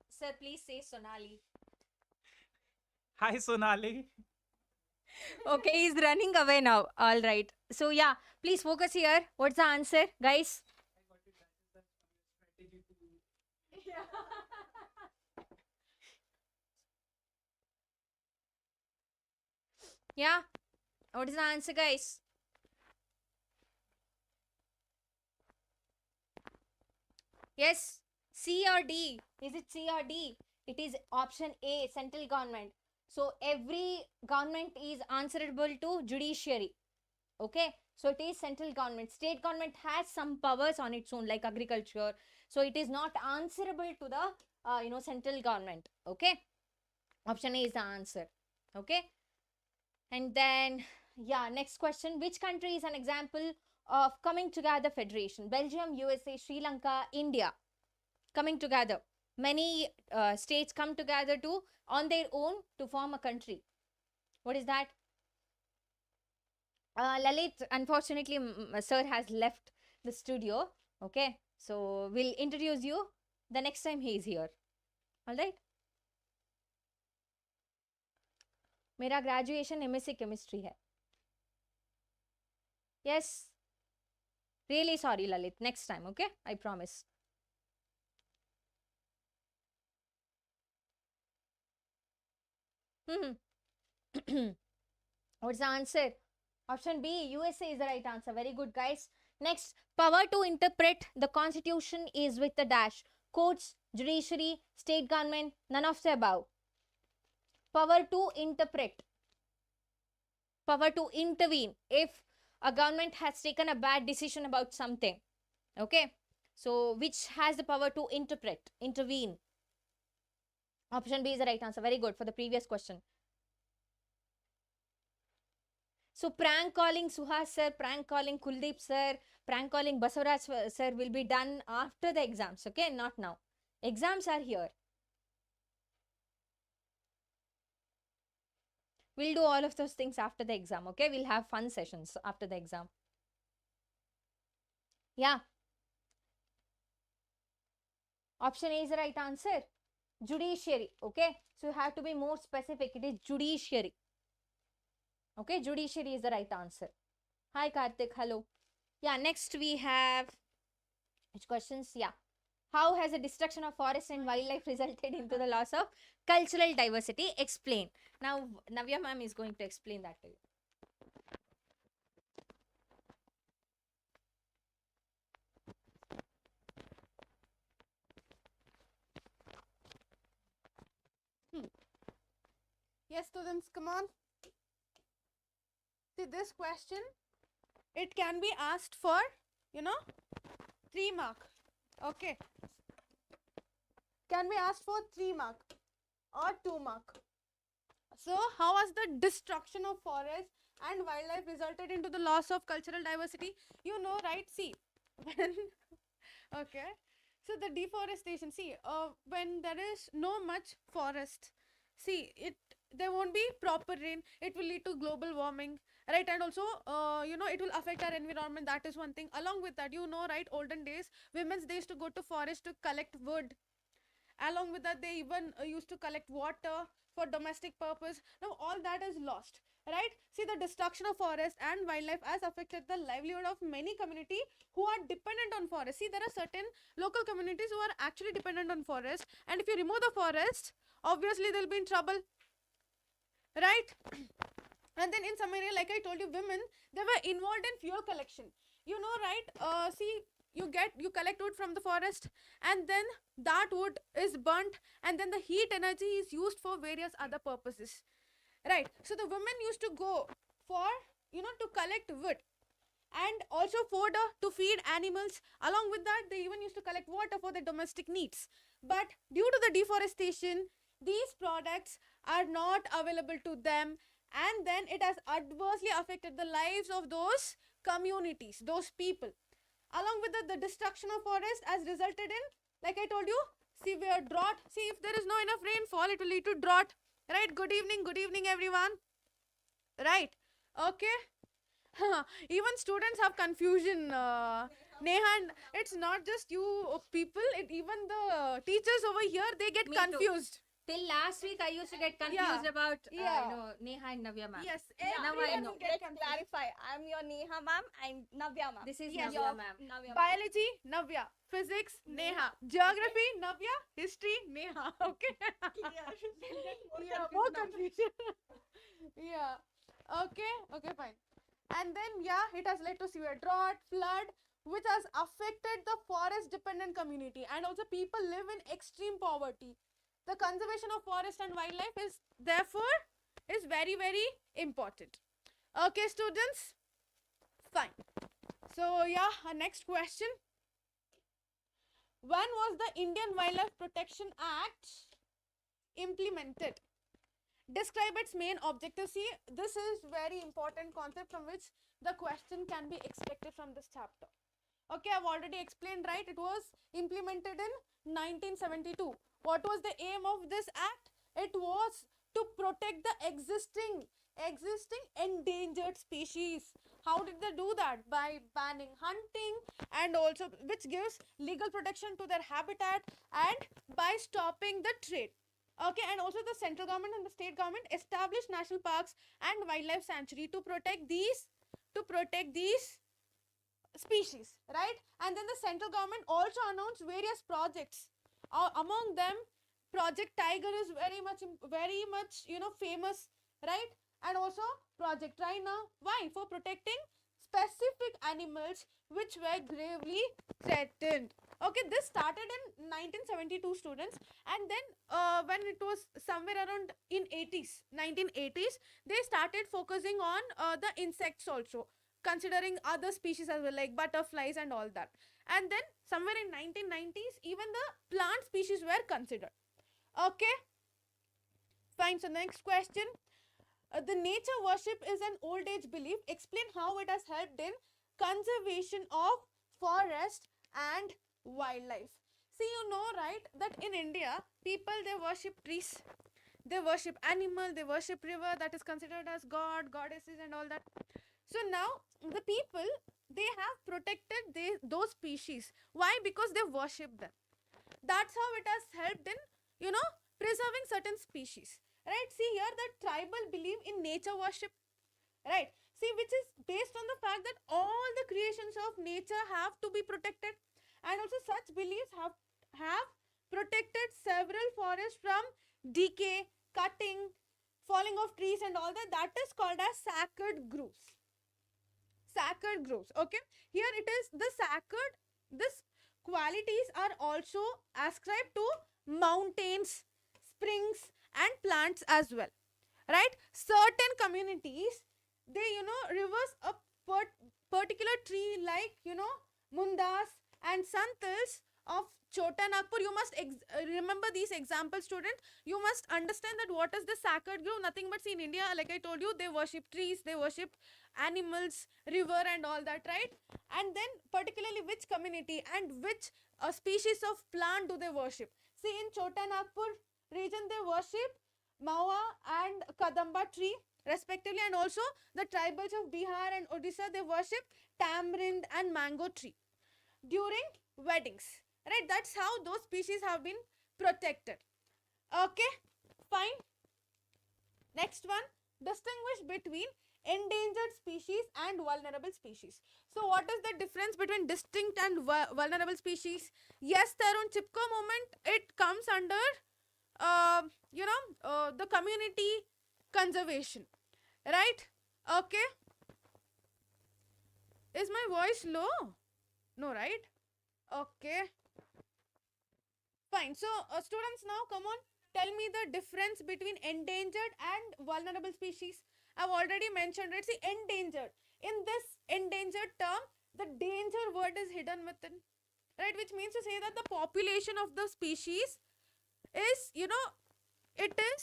Sir, please say Sonali. Hi, Sonali. Okay, he's running away now. All right. So yeah, please focus here. What's the answer, guys? Yeah. What is the answer, guys? Yes. C or D? Is it C or D? It is option A, central government. So every government is answerable to judiciary. Okay. So it is central government. State government has some powers on its own, like agriculture. So it is not answerable to the central government. Okay. Option A is the answer. Okay. And then, yeah, next question. Which country is an example of coming together federation? Belgium, USA, Sri Lanka, India. Coming together. Many states come together to on their own to form a country. What is that? Lalit, unfortunately, sir has left the studio. Okay, so we'll introduce you the next time he is here. All right. मेरा graduation MSc chemistry है. Yes. Really sorry, Lalit. Next time, okay? I promise. What's the answer? Option B, USA is the right answer. Very good, guys. Next, power to interpret the constitution is with the dash. Courts, judiciary, state government, none of the above. Power to interpret. Power to intervene if a government has taken a bad decision about something. Okay. So, which has the power to interpret, intervene? Option B is the right answer. Very good for the previous question. So, prank calling Suhas sir, prank calling Kuldeep sir, prank calling Basavaraj sir will be done after the exams. Okay, not now. Exams are here. We'll do all of those things after the exam. Okay, we'll have fun sessions after the exam. Yeah. Option A is the right answer. Judiciary. Okay, so you have to be more specific. It is judiciary. Okay, judiciary is the right answer. Hi Karthik, hello. Yeah, next we have which questions? Yeah. How has the destruction of forest and wildlife resulted into the loss of cultural diversity? Explain. Now, Navya Ma'am is going to explain that to you. Yes, students, come on. See, this question, it can be asked for, 3 mark. Okay. Can be asked for 3 mark or 2 mark. So, how has the destruction of forest and wildlife resulted into the loss of cultural diversity? You know, right? See, when okay. So the deforestation. See, when there is no much forest, see there won't be proper rain. It will lead to global warming, right? And also, it will affect our environment. That is one thing. Along with that, right? Olden days, they used to go to forest to collect wood. Along with that, they even used to collect water for domestic purpose. Now all that is lost, right? See, the destruction of forest and wildlife has affected the livelihood of many community who are dependent on forest. See, there are certain local communities who are actually dependent on forest, and if you remove the forest, obviously they'll be in trouble, right? And then in some area, like I told you, women, they were involved in fuel collection, right? See, you collect wood from the forest, and then that wood is burnt, and then the heat energy is used for various other purposes, right? So the women used to go for to collect wood and also fodder to feed animals. Along with that, they even used to collect water for their domestic needs. But due to the deforestation, these products are not available to them, and then it has adversely affected the lives of those communities, those people. along with the destruction of forest has resulted in, like I told you, severe drought. See, if there is no enough rainfall, it will lead to drought. Right? Good evening everyone. Right? Okay. Even students have confusion. Neha, and it's not just you people. Even the teachers over here, they get Me too. confused. Till last week, I used to get confused about Yeah. Neha and Navya Ma'am. Yes, Now I everyone know. will get Let's confused. clarify. I'm your Neha ma'am and Navya ma'am. This is Yes. Navya Ma'am. Navya ma'am. Biology, Navya. Physics, Neha. Geography, Navya. History, Neha. Okay. Yeah, more confusion. Yeah. Okay. Okay, fine. And then, yeah, it has led to severe drought, flood, which has affected the forest dependent community, and also people live in extreme poverty. The conservation of forest and wildlife is therefore is very, very important. Okay, students. Fine. So, yeah, our next question. When was the Indian Wildlife Protection Act implemented? Describe its main objective. See, this is very important concept from which the question can be expected from this chapter. Okay, I've already explained, right? It was implemented in 1972. What was the aim of this act? It was to protect the existing endangered species. How did they do that? By banning hunting, and also which gives legal protection to their habitat, and by stopping the trade. Okay, and also the central government and the state government established national parks and wildlife sanctuary to protect these species, right? And then the central government also announced various projects. Among them, Project Tiger is very much famous, right? And also Project Rhino. Why? For protecting specific animals which were gravely threatened. Okay, this started in 1972, students, and then when it was somewhere around in 1980s, they started focusing on the insects also, considering other species as well, like butterflies and all that. And then somewhere in 1990s, even the plant species were considered. Okay, fine. So next question. The nature worship is an old age belief. Explain how it has helped in conservation of forest and wildlife. See, you know, right, that in India, people, they worship trees, they worship animal, they worship river, that is considered as god, goddesses and all that. So now the people, they have protected those species. Why? Because they worship them. That's how it has helped in, preserving certain species. Right? See here, the tribal believe in nature worship. Right? See, which is based on the fact that all the creations of nature have to be protected, and also such beliefs have protected several forests from decay, cutting, falling of trees and all that. That is called as sacred groves. Sacred groves. Okay, here it is the sacred. This qualities are also ascribed to mountains, springs and plants as well, right? Certain communities, they reverse a particular tree, like mundas and santals of Chota Nagpur. You must remember these examples, student. You must understand that what is the sacred grove. Nothing but, see, in India, like I told you, they worship trees, they worship animals, river and all that, right? And then particularly which community and which species of plant do they worship? See, in Chota Nagpur region, they worship Mawa and Kadamba tree respectively, and also the tribals of Bihar and Odisha, they worship tamarind and mango tree during weddings, right? That's how those species have been protected. Okay, fine. Next one, distinguish between endangered species and vulnerable species. So what is the difference between distinct and vulnerable species? Yes, Tarun, Chipko movement, it comes under the community conservation, right? Okay, is my voice low? No, right? Okay, fine. So students, now come on, tell me the difference between endangered and vulnerable species. I've already mentioned, right? See, endangered, in this endangered term, the danger word is hidden within, right? Which means to say that the population of the species is, it is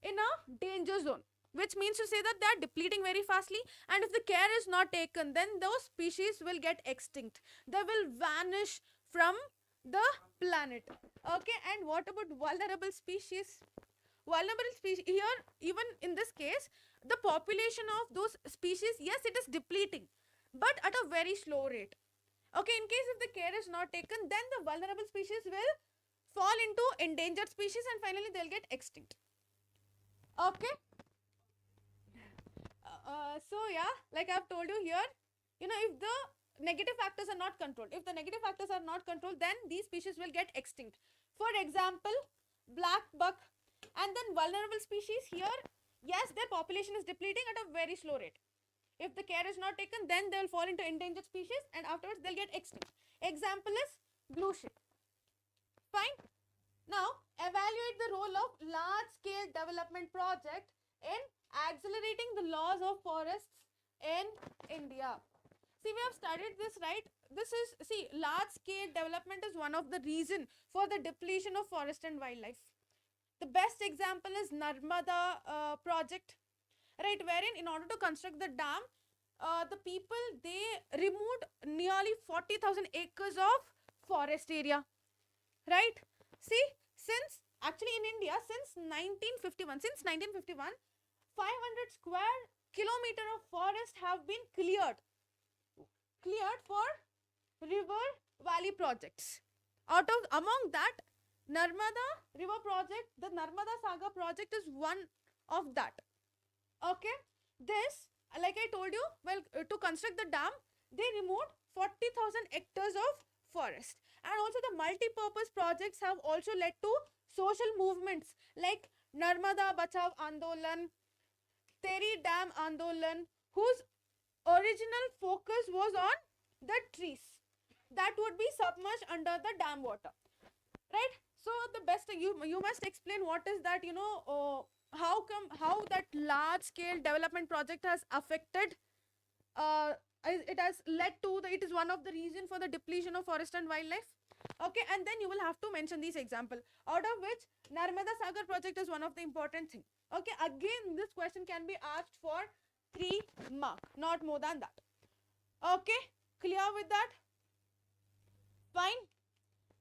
in a danger zone. which means to say that they are depleting very fastly, and if the care is not taken, then those species will get extinct. They will vanish from the planet. Okay, and what about vulnerable species? Vulnerable species, here even in this case, the population of those species, yes, it is depleting, but at a very slow rate. Okay, in case if the care is not taken, then the vulnerable species will fall into endangered species and finally they'll get extinct. Okay. So yeah, like I've told you here, you know, if the negative factors are not controlled, if the negative factors are not controlled, then these species will get extinct. For example, black buck, and then vulnerable species here, yes, their population is depleting at a very slow rate. If the care is not taken, then they will fall into endangered species and afterwards they'll get extinct. Example is blue ship. Fine. Now, evaluate the role of large-scale development project in accelerating the loss of forests in India. See, we have studied this, right? This is, see, large-scale development is one of the reason for the depletion of forest and wildlife. The best example is Narmada project, right, wherein in order to construct the dam, the people, they removed nearly 40,000 acres of forest area, right? See, since actually in India, since 1951, 500 square kilometer of forest have been cleared for river valley projects. Among that, Narmada river project, the Narmada Saga project is one of that. Okay, this, like I told you, well, to construct the dam, they removed 40,000 hectares of forest. And also the multi-purpose projects have also led to social movements like Narmada Bachao Andolan, Teri Dam Andolan, whose original focus was on the trees that would be submerged under the dam water, right? So the best thing, you must explain what is that, you know, how that large scale development project has affected, it has led to it is one of the reason for the depletion of forest and wildlife. Okay, and then you will have to mention these example, out of which Narmada Sagar project is one of the important thing. Okay, again this question can be asked for 3 mark, not more than that. Okay, clear with that? Fine.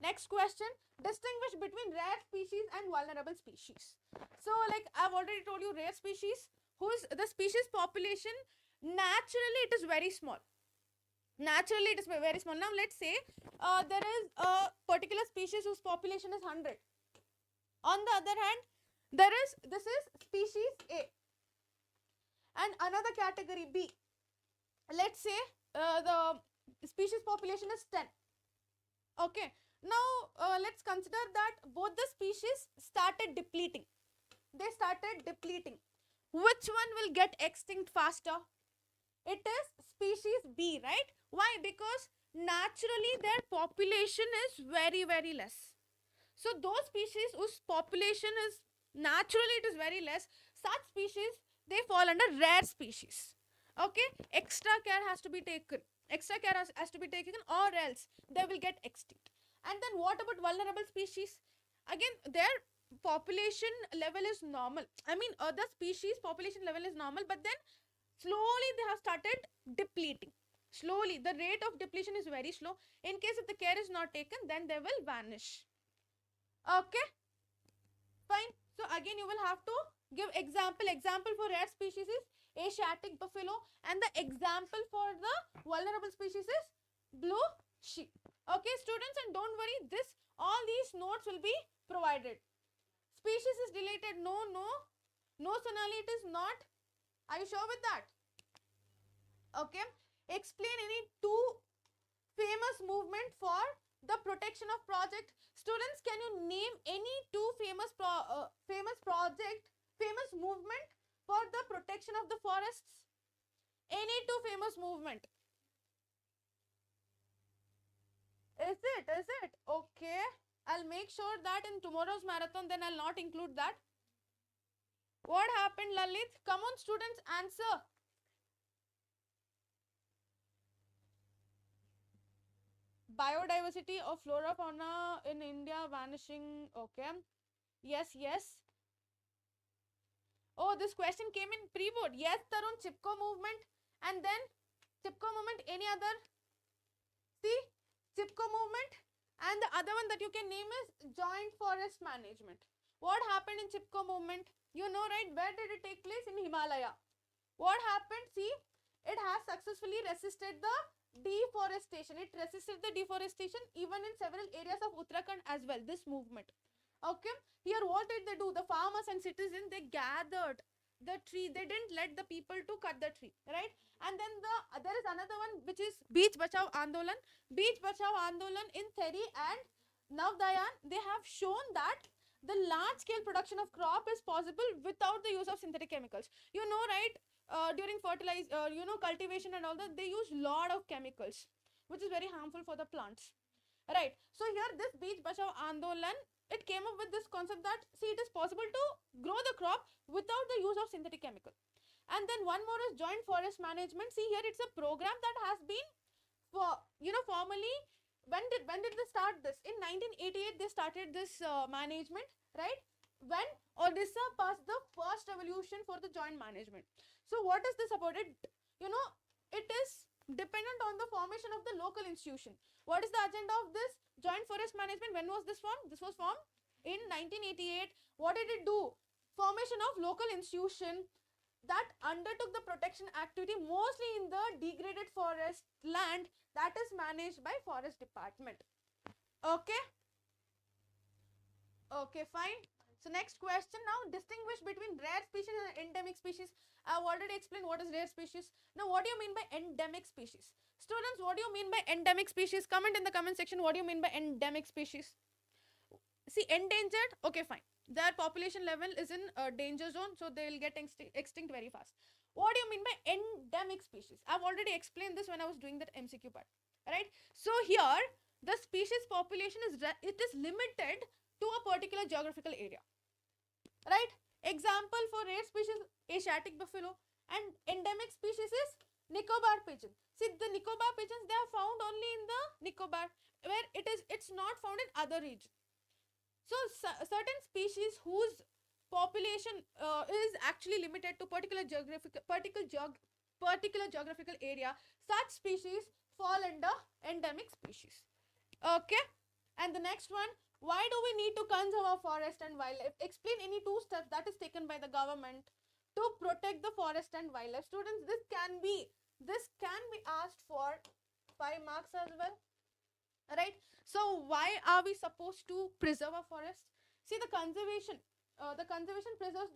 Next question, distinguish between rare species and vulnerable species. So like I've already told you, rare species, whose the species population naturally it is very small. Naturally it is very small. Now let's say there is a particular species whose population is 100. On the other hand, this is species A and another category B. Let's say the species population is 10. Okay, now let's consider that both the species started depleting. They started depleting. Which one will get extinct faster? It is species B, right? Why? Because naturally their population is very, very less. So those species whose population is naturally it is very less, such species, they fall under rare species. Okay, extra care has to be taken. Extra care has to be taken, or else they will get extinct. And then what about vulnerable species? Again, their population level is normal. I mean, other species population level is normal, but then slowly they have started depleting. Slowly, the rate of depletion is very slow. In case if the care is not taken, then they will vanish. Okay, fine. So again, you will have to give example. Example for rare species is Asiatic buffalo, and the example for the vulnerable species is blue sheep. Okay, students, and don't worry, all these notes will be provided. Species is related. No, Sonali, it is not. Are you sure with that? Okay, explain any 2 famous movement for the protection of project. Students, can you name any 2 famous movement for the protection of the forests? Any 2 famous movement? Is it? Okay, I'll make sure that in tomorrow's marathon, then I'll not include that. What happened, Lalit? Come on, students, answer. Biodiversity of flora fauna in India vanishing. Okay. Yes. Oh, this question came in pre-board. Yes, Tarun, Chipko movement. And then Chipko movement, any other? See, Chipko movement. And the other one that you can name is Joint Forest Management. What happened in Chipko movement? You know, right? Where did it take place? In Himalaya. What happened? See, it has successfully resisted the deforestation. It resisted the deforestation even in several areas of Uttarakhand as well, this movement. Okay, here what did they do? The farmers and citizens, they gathered the tree. They didn't let the people to cut the tree, right? And then there is another one which is Beach Bachao Andolan. Beach Bachao Andolan in Theri and Navdayan, they have shown that the large scale production of crop is possible without the use of synthetic chemicals. You know, right? During cultivation and all that, they use lot of chemicals, which is very harmful for the plants, right? So here this Beach Bachao Andolan, it came up with this concept that, see, it is possible to grow the crop without the use of synthetic chemical. And then one more is Joint Forest Management. See here, it's a program that has been formally, when did they start this? In 1988 they started this management, right? When Odisha passed the first revolution for the joint management. So what is this about? It is dependent on the formation of the local institution. What is the agenda of this joint forest management? When was this formed? This was formed in 1988. What did it do? Formation of local institution that undertook the protection activity mostly in the degraded forest land that is managed by forest department. Okay, fine. So next question now, distinguish between rare species and endemic species. I have already explained what is rare species. Now what do you mean by endemic species? Students, what do you mean by endemic species? Comment in the comment section, what do you mean by endemic species? See, endangered, okay, fine. Their population level is in a danger zone, so they will get extinct very fast. What do you mean by endemic species? I've already explained this when I was doing that MCQ part, right? So here, the species population is limited to a particular geographical area, right? Example for rare species, Asiatic buffalo, and endemic species is Nicobar pigeon. See, the Nicobar pigeons, they are found only in the Nicobar, where it's not found in other regions. So certain species whose population is actually limited to particular geographical area, such species fall under endemic species. Okay, and the next one, why do we need to conserve our forest and wildlife? Explain any 2 steps that is taken by the government to protect the forest and wildlife. Students, this can be asked for 5 marks as well, right? So why are we supposed to preserve our forest? See, the conservation preserves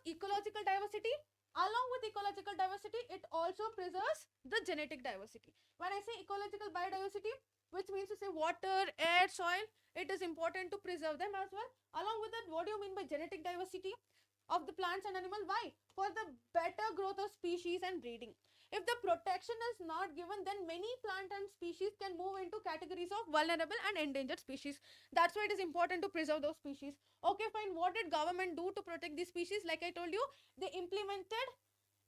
ecological diversity. Along with ecological diversity, it also preserves the genetic diversity. When I say ecological biodiversity, which means to say water, air, soil, it is important to preserve them as well. Along with that, what do you mean by genetic diversity of the plants and animals? Why? For the better growth of species and breeding. If the protection is not given, then many plant and species can move into categories of vulnerable and endangered species. That's why it is important to preserve those species. Okay, fine. What did government do to protect these species? Like I told you, they implemented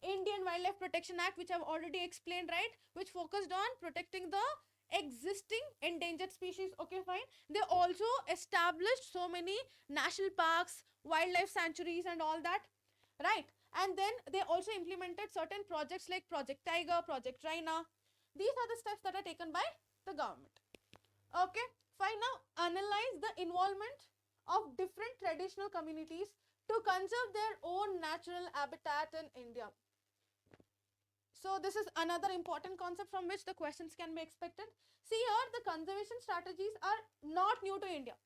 Indian Wildlife Protection Act, which I've already explained, right? Which focused on protecting the existing endangered species. Okay, fine. They also established so many national parks, wildlife sanctuaries and all that, right? And then they also implemented certain projects like Project Tiger, Project Rhina. These are the steps that are taken by the government. Okay, fine. Now analyze the involvement of different traditional communities to conserve their own natural habitat in India. So this is another important concept from which the questions can be expected. See here, the conservation strategies are not new to India.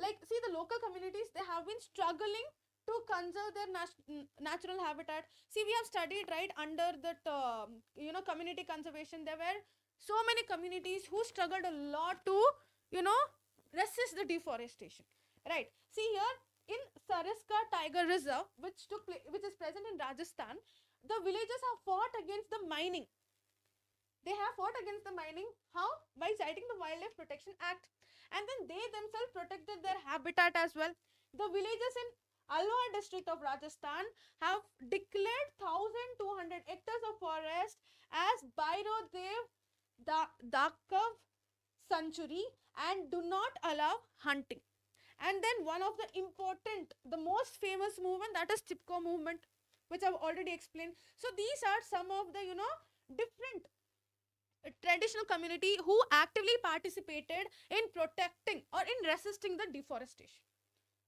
Like, see, the local communities, they have been struggling to conserve their natural habitat. See, we have studied, right, under that community conservation. There were so many communities who struggled a lot to resist the deforestation, right? See here, in Sariska Tiger Reserve, which is present in Rajasthan, the villagers have fought against the mining. They have fought against the mining. How? By citing the Wildlife Protection Act. And then they themselves protected their habitat as well. The villagers in Alwar district of Rajasthan have declared 1,200 hectares of forest as Bairodev Dakav Sanctuary and do not allow hunting. And then one of the important, the most famous movement, that is Chipko movement, which I've already explained. So these are some of the, different traditional community who actively participated in protecting or in resisting the deforestation.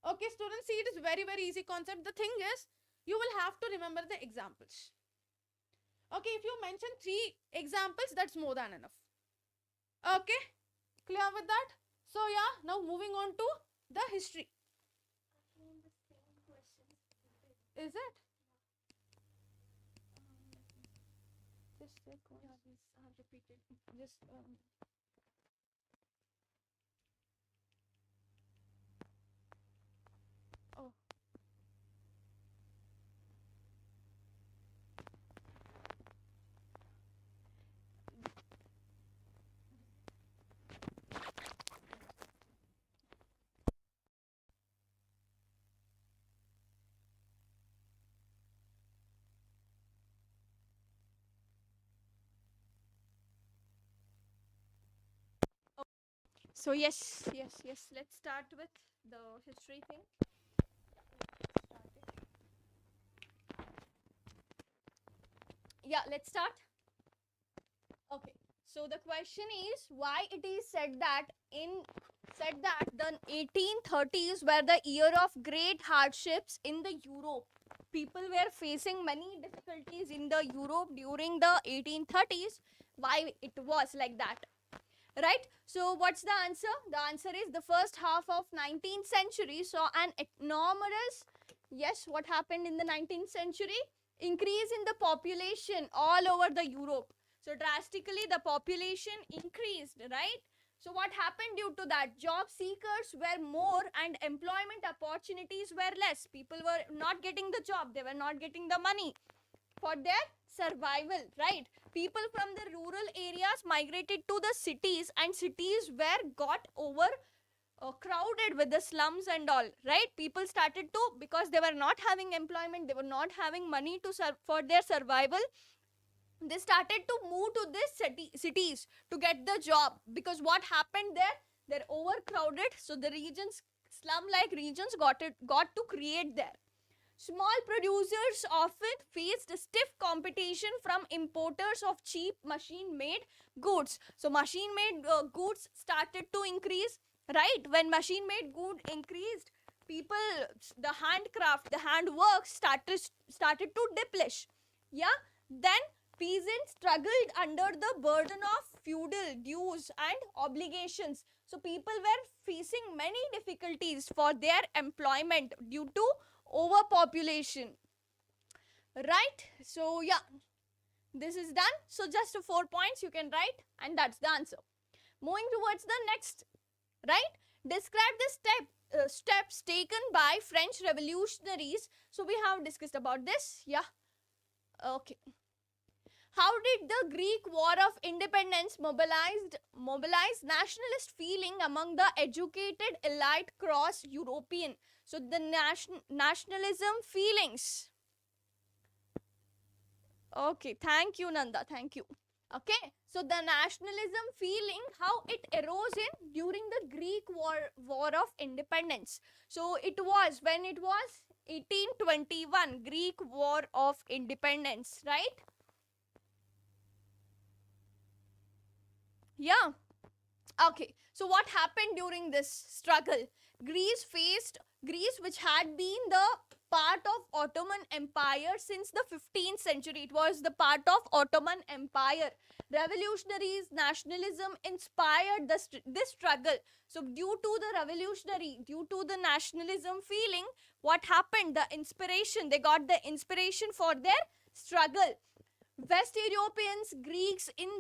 Okay, students, see, it is very, very easy concept. The thing is, you will have to remember the examples. Okay, if you mention 3 examples, that's more than enough. Okay, clear with that? So yeah, now moving on to the history. Is it? Just check one. Yeah, these are repeated. Just oh. So yes, let's start with the history thing. Yeah, let's start. Okay, so the question is why it is said that the 1830s were the year of great hardships in the Europe. People were facing many difficulties in the Europe during the 1830s. Why it was like that? Right? So what's the answer? The answer is the first half of 19th century saw an enormous, yes, what happened in the 19th century? Increase in the population all over the Europe. So drastically the population increased, right? So what happened due to that? Job seekers were more and employment opportunities were less. People were not getting the job. They were not getting the money for their survival, right? People from the rural areas migrated to the cities, and cities were got over crowded with the slums and all, right? People started to, because they were not having employment, they were not having money to for their survival, they started to move to these cities to get the job. Because what happened there, they're overcrowded, so the regions, slum like regions got to create there. Small producers often faced stiff competition from importers of cheap machine-made goods. So machine-made goods started to increase, right? When machine-made good increased, people, the handcraft, the handwork started to deplete. Yeah, then peasants struggled under the burden of feudal dues and obligations. So people were facing many difficulties for their employment due to overpopulation, right? So yeah, this is done. So just 4 points you can write, and that's the answer. Moving towards the next, right? Describe the steps taken by French revolutionaries. So we have discussed about this. Yeah, okay. How did the Greek War of Independence mobilize nationalist feeling among the educated elite cross European? So the nationalism feelings. Okay, thank you, Nanda. Thank you. Okay, so the nationalism feeling, how it arose in during the Greek War of Independence. So it was when it was 1821 Greek War of Independence, right? Yeah. Okay, so what happened during this struggle? Greece, which had been the part of Ottoman Empire since the 15th century. It was the part of Ottoman Empire. Revolutionaries, nationalism inspired this struggle. So due to the nationalism feeling, what happened? The inspiration, they got the inspiration for their struggle. West Europeans, Greeks in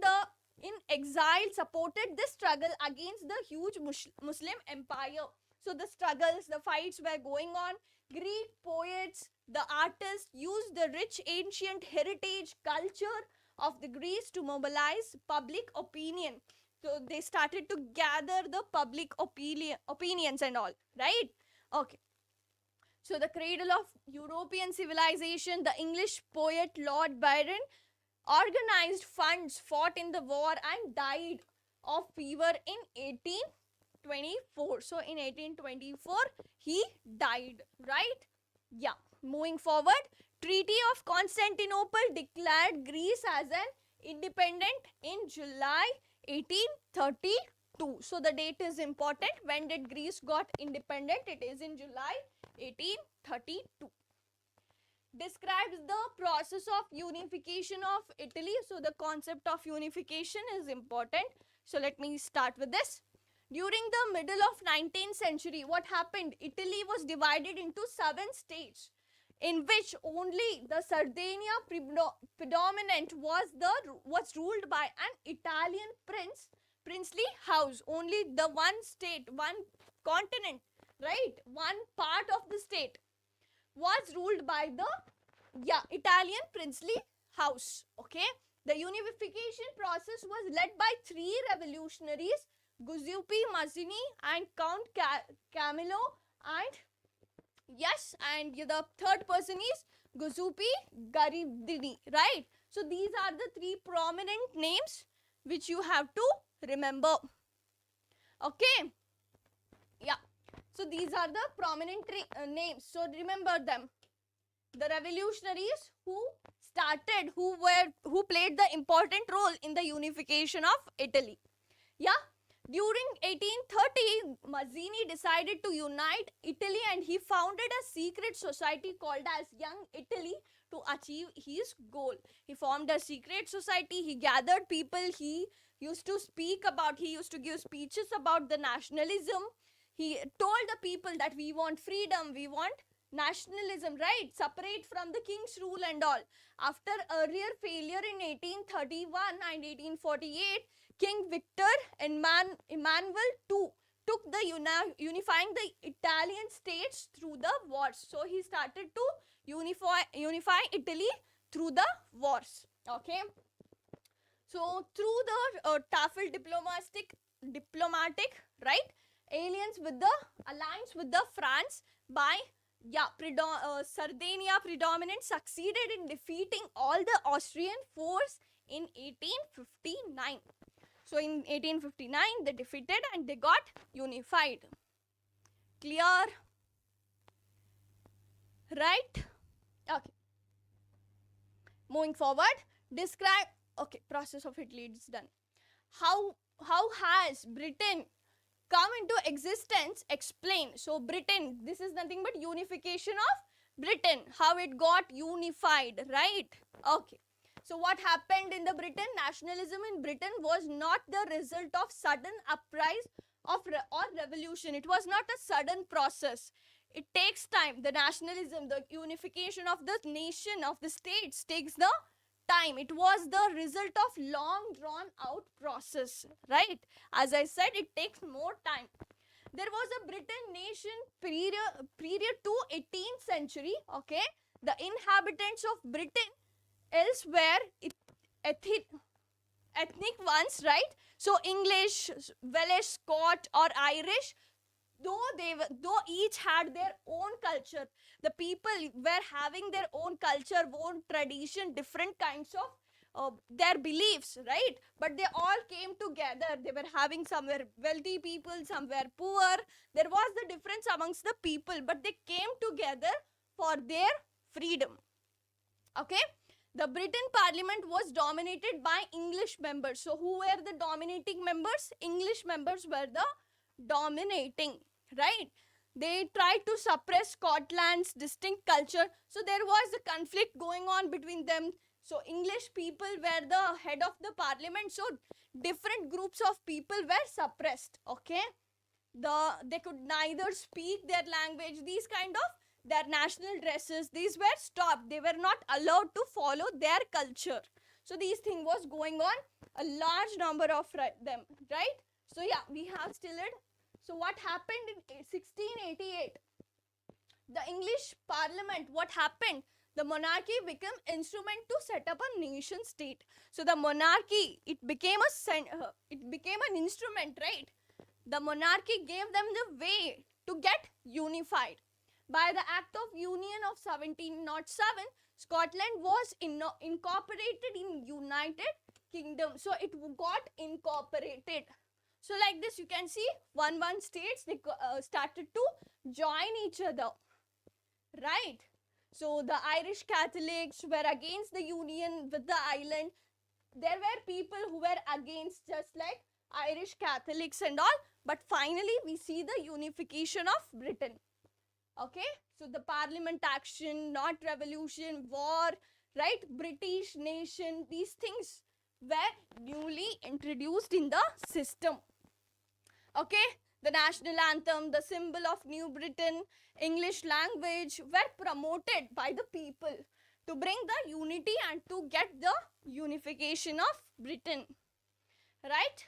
exile supported this struggle against the huge Muslim empire. So the struggles, the fights were going on. Greek poets, the artists used the rich ancient heritage culture of the Greece to mobilize public opinion. So they started to gather the public opinions and all, right? Okay. So the cradle of European civilization, the English poet Lord Byron organized funds, fought in the war, and died of fever in 18 1824. So in 1824 he died, right? Yeah. Moving forward, Treaty of Constantinople declared Greece as an independent in July 1832. So the date is important. When did Greece got independent? It is in July 1832. Describes the process of unification of Italy. So the concept of unification is important. So let me start with this. During the middle of 19th century, what happened? Italy was divided into 7 states, in which only the Sardinia predominant was ruled by an Italian princely house. Only the one state, one continent, right? One part of the state was ruled by the Italian princely house. Okay. The unification process was led by 3 revolutionaries, Giuseppe Mazzini and Count Camillo, and yes, and the third person is Giuseppe Garibaldi, right? So these are the 3 prominent names which you have to remember. Okay. Yeah. So these are the prominent names. So remember them. The revolutionaries who played the important role in the unification of Italy. Yeah. During 1830, Mazzini decided to unite Italy and he founded a secret society called as Young Italy to achieve his goal. He formed a secret society, he gathered people, he used to give speeches about the nationalism. He told the people that we want freedom, we want nationalism, right? Separate from the king's rule and all. After earlier failure in 1831 and 1848, King Victor Emmanuel II took the unifying the Italian states through the wars. So he started to unify Italy through the wars. Okay. So through the Tafel diplomatic, right? Alliance with the France by Sardinia predominant succeeded in defeating all the Austrian force in 1859. So in 1859 they defeated and they got unified. Clear? Right? Okay. Moving forward, describe, okay, process of Italy is done. How has Britain come into existence? Explain. So Britain, this is nothing but unification of Britain, how it got unified, right? Okay. So what happened in the Britain? Nationalism in Britain was not the result of sudden uprise or revolution. It was not a sudden process. It takes time. The nationalism, the unification of the nation, of the states takes the time. It was the result of long drawn out process, right? As I said, it takes more time. There was a Britain nation period to 18th century, okay? The inhabitants of Britain elsewhere ethnic ones, right? So English, Welsh, Scot or Irish, though each had their own culture, the people were having their own culture, own tradition, different kinds of their beliefs, right? But they all came together. They were having somewhere wealthy people, somewhere poor. There was the difference amongst the people, but they came together for their freedom. Okay. The Britain Parliament was dominated by English members. So who were the dominating members? English members were the dominating, right? They tried to suppress Scotland's distinct culture. So there was a conflict going on between them. So English people were the head of the parliament. So different groups of people were suppressed, okay? They could neither speak their language, these kind of their national dresses, these were stopped. They were not allowed to follow their culture. So these thing was going on, a large number of them, right? So yeah, we have still it. So what happened in 1688? The English Parliament, what happened? The monarchy became instrument to set up a nation state. So the monarchy, it became an instrument, right? The monarchy gave them the way to get unified. By the Act of Union of 1707, Scotland was incorporated in United Kingdom. So it got incorporated. So like this, you can see one states, they started to join each other, right? So the Irish Catholics were against the union with the island. There were people who were against, just like Irish Catholics and all, but finally we see the unification of Britain. Okay, so the parliament action, not revolution, war, right? British nation, these things were newly introduced in the system. Okay, the national anthem, the symbol of New Britain, English language were promoted by the people to bring the unity and to get the unification of Britain, right?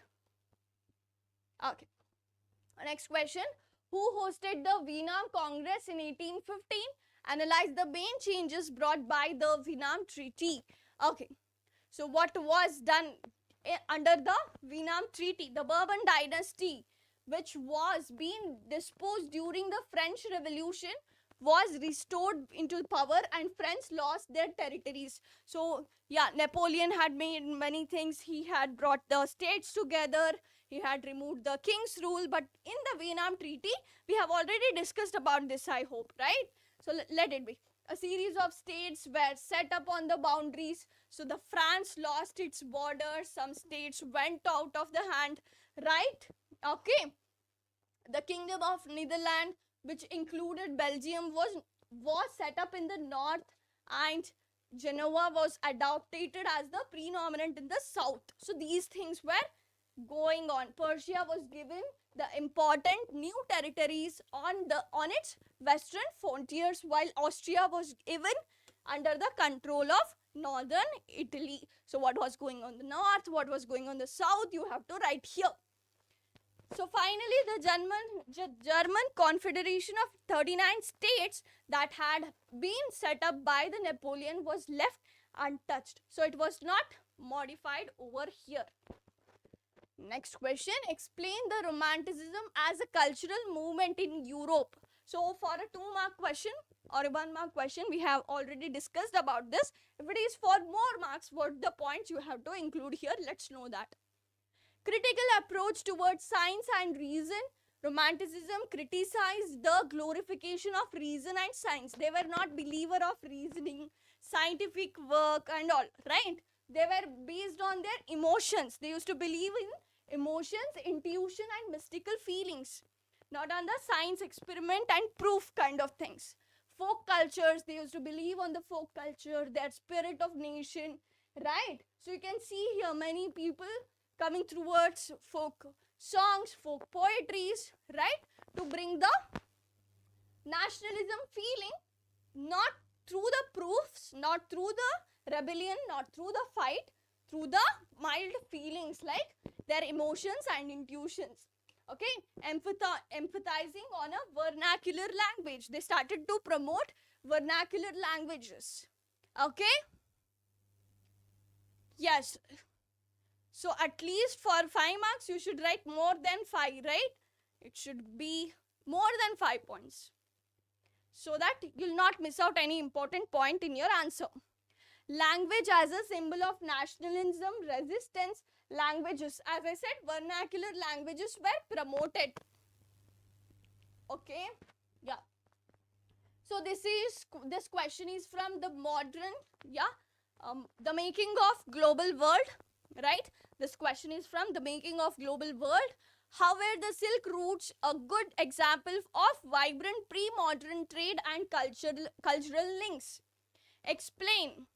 Okay, next question. Who hosted the Vietnam Congress in 1815? Analyze the main changes brought by the Vietnam Treaty. Okay, so what was done under the Vietnam Treaty? The Bourbon dynasty, which was being disposed during the French Revolution, was restored into power and French lost their territories. So yeah, Napoleon had made many things. He had brought the states together. He had removed the king's rule. But in the Vietnam Treaty, we have already discussed about this, I hope, right? So let it be. A series of states were set up on the boundaries. So the France lost its borders. Some states went out of the hand, right? Okay. The Kingdom of Netherlands, which included Belgium, was set up in the north, and Genoa was adopted as the predominant in the south. So these things were going on. Persia was given the important new territories on its western frontiers, while Austria was given under the control of northern Italy. So what was going on the north, what was going on the south, you have to write here. So finally, the German Confederation of 39 states that had been set up by the Napoleon was left untouched. So it was not modified over here. Next question, explain the Romanticism as a cultural movement in Europe. So for a 2-mark question or a 1-mark question, we have already discussed about this. If it is for more marks, what the points you have to include here, let's know that. Critical approach towards science and reason. Romanticism criticized the glorification of reason and science. They were not believer of reasoning, scientific work and all, right? They were based on their emotions. They used to believe in emotions, intuition and mystical feelings, not on the science experiment and proof kind of things. Folk cultures, they used to believe on the folk culture, their spirit of nation, right? So you can see here many people coming towards folk songs, folk poetries, right? To bring the nationalism feeling, not through the proofs, not through the rebellion, not through the fight, through the mild feelings like their emotions and intuitions. Okay, empathizing on a vernacular language. They started to promote vernacular languages. Okay? Yes. So at least for 5 marks, you should write more than 5, right? It should be more than 5 points, so that you'll not miss out any important point in your answer. Language as a symbol of nationalism, resistance. Languages, as I said, vernacular languages were promoted. Okay, yeah. So this question is from the modern, yeah, the making of global world, right? This question is from the making of global world. How were the Silk Routes a good example of vibrant pre-modern trade and cultural links? Explain,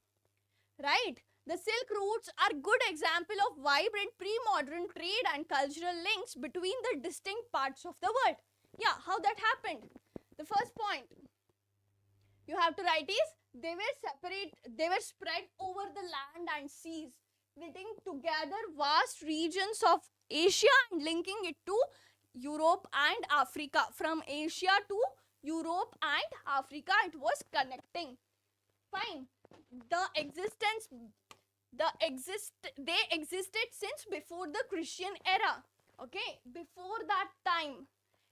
right? The Silk Routes are good example of vibrant pre-modern trade and cultural links between the distinct parts of the world. Yeah, how that happened? The first point you have to write is they were spread over the land and seas, knitting together vast regions of Asia and linking it to Europe and Africa. From Asia to Europe and Africa, it was connecting. Fine. They existed since before the Christian era. Okay, before that time,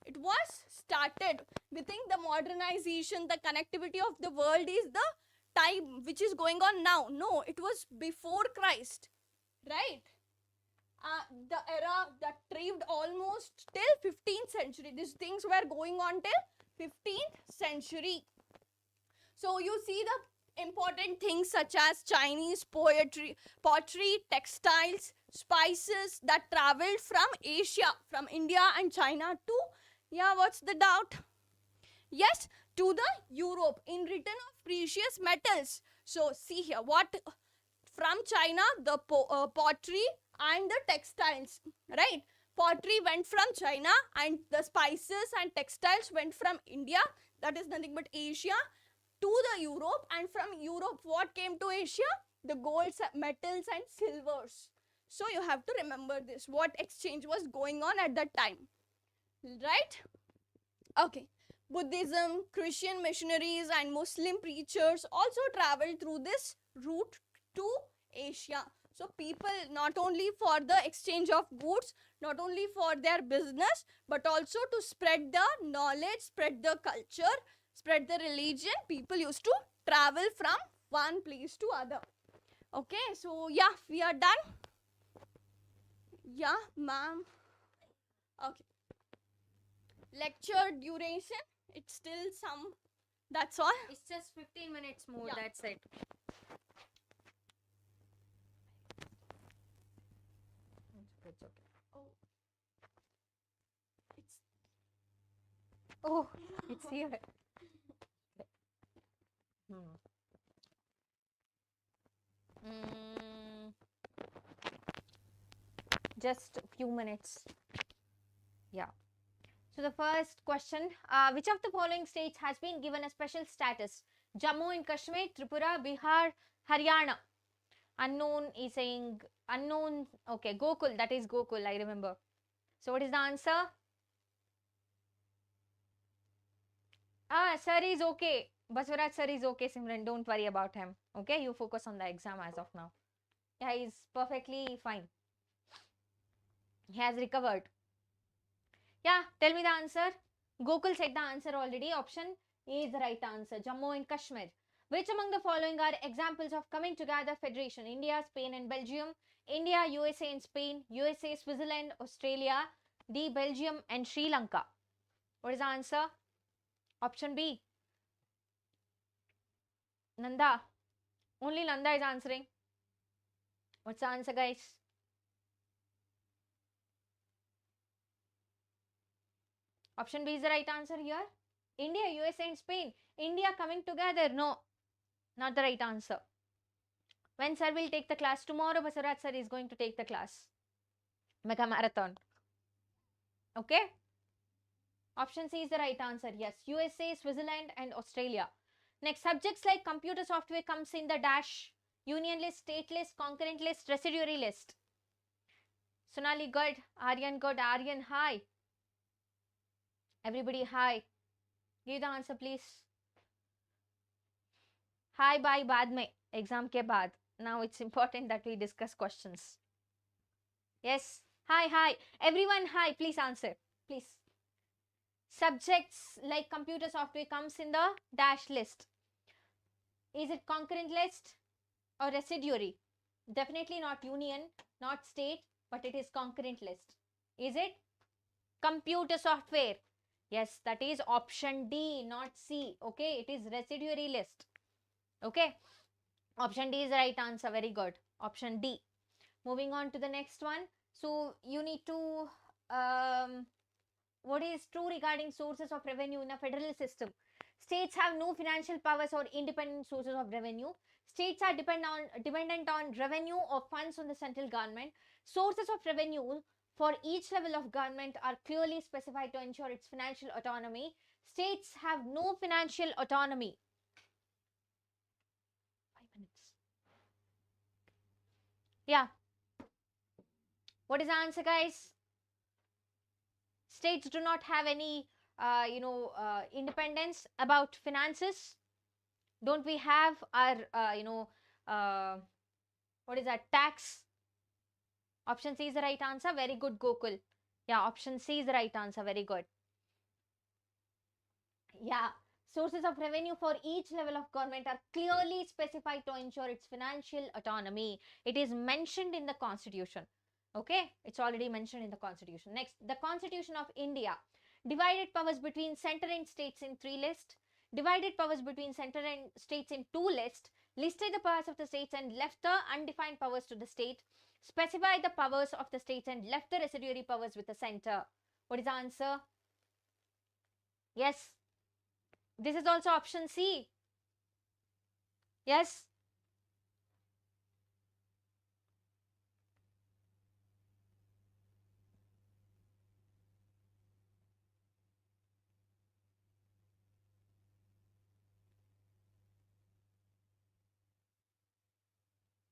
it was started. We think the modernization, the connectivity of the world is the time which is going on now. No, it was before Christ, right? The era, the retrieved almost till 15th century. These things were going on till 15th century. So you see the important things such as Chinese pottery, textiles, spices that traveled from Asia, from India and China to, yeah, what's the doubt? Yes, to the Europe in return of precious metals. So see here, what from China, the pottery and the textiles, right? Pottery went from China and the spices and textiles went from India, that is nothing but Asia, to the Europe, and from Europe what came to Asia? The golds, metals and silvers. So you have to remember this, what exchange was going on at that time, right? Okay. Buddhism, Christian missionaries and Muslim preachers also traveled through this route to Asia. So people, not only for the exchange of goods, not only for their business, but also to spread the knowledge, spread the culture, spread the religion, people used to travel from one place to other. Okay, so yeah, we are done. Yeah, ma'am. Okay. Lecture duration, it's still some, that's all. It's just 15 minutes more, Yeah. that's it. It's okay. Oh, it's Oh, it's here. Just a few minutes. Yeah. So the first question, which of the following states has been given a special status? Jammu and Kashmir, Tripura, Bihar, Haryana. Unknown is saying, unknown, okay, Gokul, that is Gokul, I remember. So what is the answer? Sir is okay. Baswaraj sir is okay, Simran, don't worry about him. Okay, you focus on the exam as of now. Yeah, he's perfectly fine. He has recovered. Yeah, tell me the answer. Gokul said the answer already. Option A is the right answer. Jammu and Kashmir. Which among the following are examples of coming together federation? India, Spain and Belgium. India, USA and Spain. USA, Switzerland, Australia. D, Belgium and Sri Lanka. What is the answer? Option B. Nanda. Only Nanda is answering. What's the answer, guys? Option B is the right answer here. India, USA and Spain. India coming together. No, not the right answer. When sir will take the class? Tomorrow Basaraj sir is going to take the class. Mega marathon. Okay. Option C is the right answer. Yes, USA, Switzerland and Australia. Next, subjects like computer software comes in the dash, union list, state list, concurrent list, residuary list. Sonali good, Aryan good, Aryan hi. Everybody hi. Give the answer please. Hi, bye, baad mein. Exam ke baad. Now it's important that we discuss questions. Yes. Hi, hi. Everyone hi. Please answer. Please. Subjects like computer software comes in the dash list. Is it concurrent list or residuary? Definitely not union, not state, but it is concurrent list. Is it computer software? Yes, that is option D, not C. Okay, it is residuary list. Okay, option D is the right answer. Very good. Option D. Moving on to the next one. So you need to what is true regarding sources of revenue in a federal system? States have no financial powers or independent sources of revenue. States are dependent on revenue or funds on the central government. Sources of revenue for each level of government are clearly specified to ensure its financial autonomy. States have no financial autonomy. 5 minutes. Yeah. What is the answer, guys? States do not have any, independence about finances. Don't we have our, what is that, tax? Option C is the right answer. Very good, Gokul. Yeah, option C is the right answer. Very good. Yeah, sources of revenue for each level of government are clearly specified to ensure its financial autonomy. It is mentioned in the constitution. Okay, it's already mentioned in the constitution. Next, the Constitution of India divided powers between center and states in 3 lists, divided powers between center and states in 2 lists, listed the powers of the states and left the undefined powers to the state, specified the powers of the states and left the residuary powers with the center. What is the answer? Yes. This is also option C. Yes.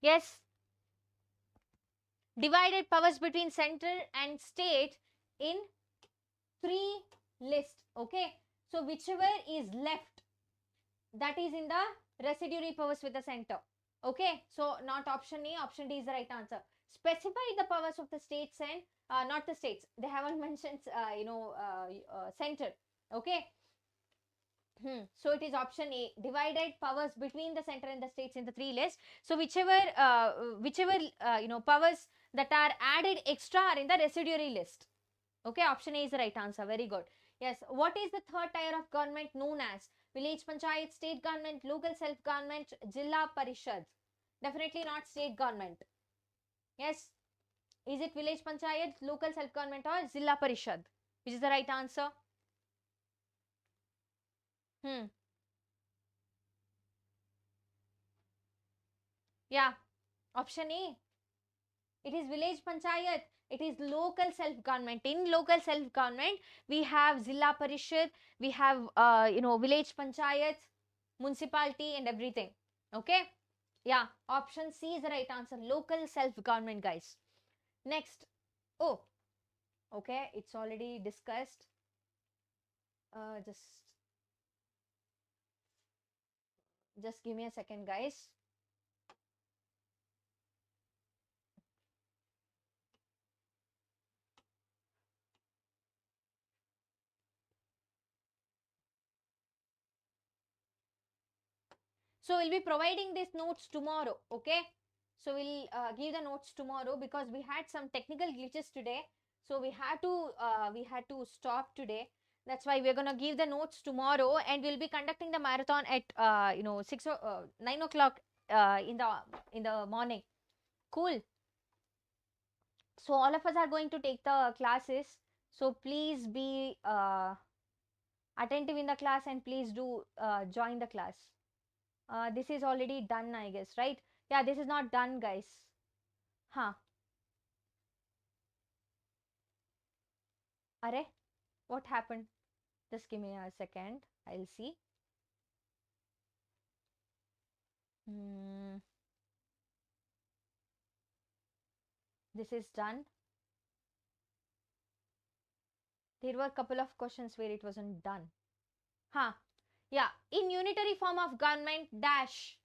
Yes. Divided powers between center and state in 3 lists. Okay. So whichever is left, that is in the residuary powers with the center. Okay. So not option A, option D is the right answer. Specify the powers of the states and not the states. They haven't mentioned, center. Okay. So it is option A, divided powers between the center and the states in the 3 lists. So whichever powers that are added extra are in the residuary list. Okay, option A is the right answer. Very good. Yes. What is the third tier of government known as? Village panchayat, state government, local self government, Jilla Parishad. Definitely not state government. Yes. Is it village panchayat, local self government, or Jilla Parishad? Which is the right answer? Yeah. Option A. It is village panchayat. It is local self government. In local self government, we have Zilla Parishad, we have village panchayat, municipality, and everything. Okay. Yeah. Option C is the right answer. Local self government, guys. Next. Oh. Okay. It's already discussed. Just give me a second, guys. So we'll be providing these notes tomorrow. Okay. So we'll give the notes tomorrow because we had some technical glitches today. So we had to stop today. That's why we're gonna give the notes tomorrow, and we'll be conducting the marathon at 9 o'clock in the morning. Cool. So all of us are going to take the classes. So please be attentive in the class and please do join the class. This is already done, I guess, right? Yeah, this is not done, guys. Huh. Are, what happened? Just give me a second. I'll see. This is done. There were a couple of questions where it wasn't done. Huh. Yeah. In unitary form of government dash,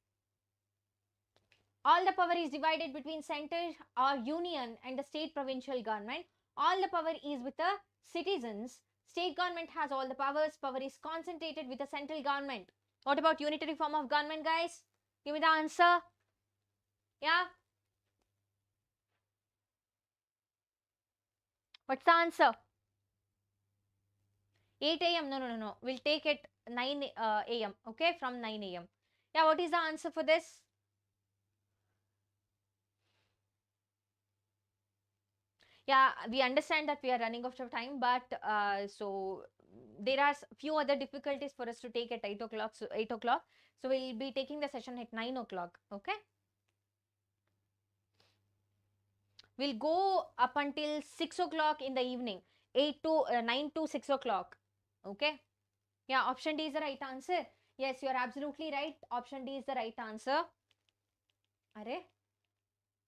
all the power is divided between center or union and the state provincial government. All the power is with the citizens. State government has all the powers. Power is concentrated with the central government. What about unitary form of government, guys? Give me the answer. Yeah. What's the answer? 8 a.m. No. We'll take it 9 a.m. Okay, from 9 a.m. Yeah, what is the answer for this? Yeah, we understand that we are running out of time, but so there are few other difficulties for us to take at 8 o'clock. So 8 o'clock. So we'll be taking the session at 9 o'clock. Okay. We'll go up until 6 o'clock in the evening. 9 to 6 o'clock. Okay. Yeah, option D is the right answer. Yes, you are absolutely right. Option D is the right answer. Are?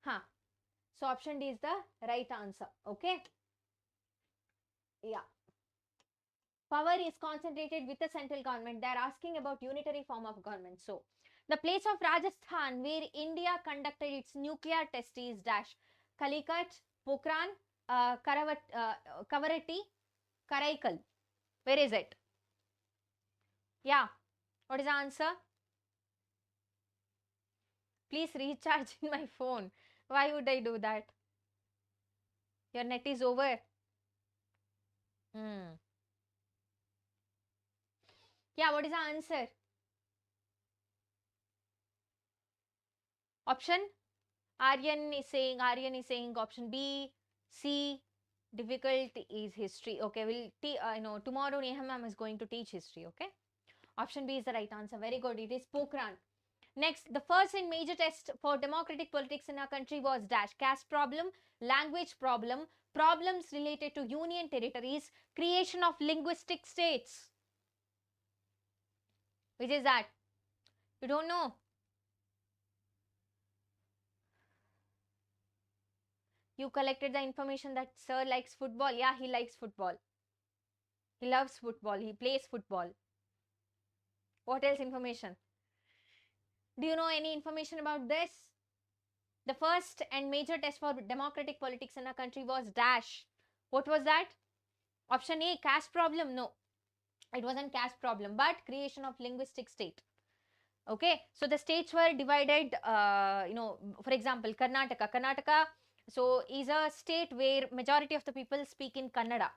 Huh. So option D is the right answer. Okay. Yeah. Power is concentrated with the central government. They are asking about unitary form of government. So the place of Rajasthan where India conducted its nuclear test is dash. Calicut, Pokhran, Kavaratti, Karaikal. Where is it? Yeah. What is the answer? Please recharge in my phone. Why would I do that? Your net is over. Hmm. Yeah, what is the answer? Option? Aryan is saying option B. C. Difficult is history. Okay, tomorrow Neha Ma'am is going to teach history. Okay. Option B is the right answer. Very good. It is Pokhran. Next, the first and major test for democratic politics in our country was dash caste problem, language problem, problems related to union territories, creation of linguistic states. Which is that? You don't know? You collected the information that sir likes football. Yeah, he likes football. He loves football. He plays football. What else information? Do you know any information about this? The first and major test for democratic politics in our country was dash. What was that? Option A, caste problem. No, it wasn't caste problem, but creation of linguistic state. Okay, so the states were divided, for example, Karnataka, so is a state where majority of the people speak in Kannada.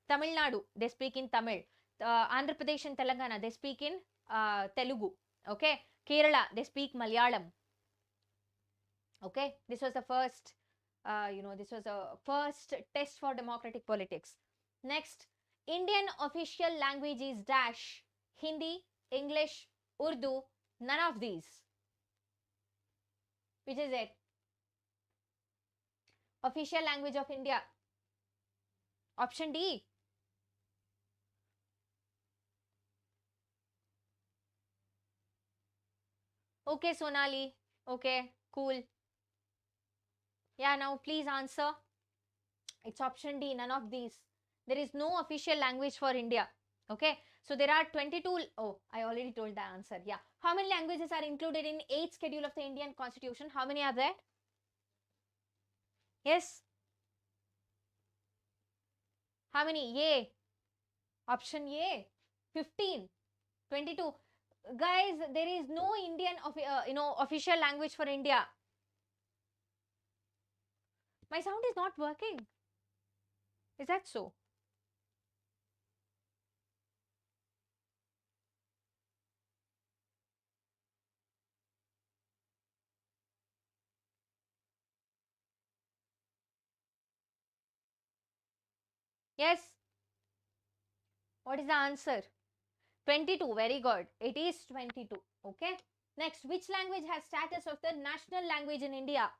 Tamil Nadu, they speak in Tamil. Andhra Pradesh and Telangana, they speak in Telugu. Okay, Kerala, they speak Malayalam. Okay, this was the first, this was a first test for democratic politics. Next, Indian official language is dash, Hindi, English, Urdu, none of these. Which is it? Official language of India. Option D. Okay, Sonali. Okay, cool. Yeah, now please answer. It's option D, none of these. There is no official language for India. Okay, so there are 22. Oh, I already told the answer. Yeah. How many languages are included in 8th schedule of the Indian Constitution? How many are there? Yes. How many? Yay. Option A. 15. 22. Guys, there is no Indian official language for India. My sound is not working. Is that so? Yes. What is the answer? 22. Very good. It is 22. Okay. Next, which language has status of the national language in India?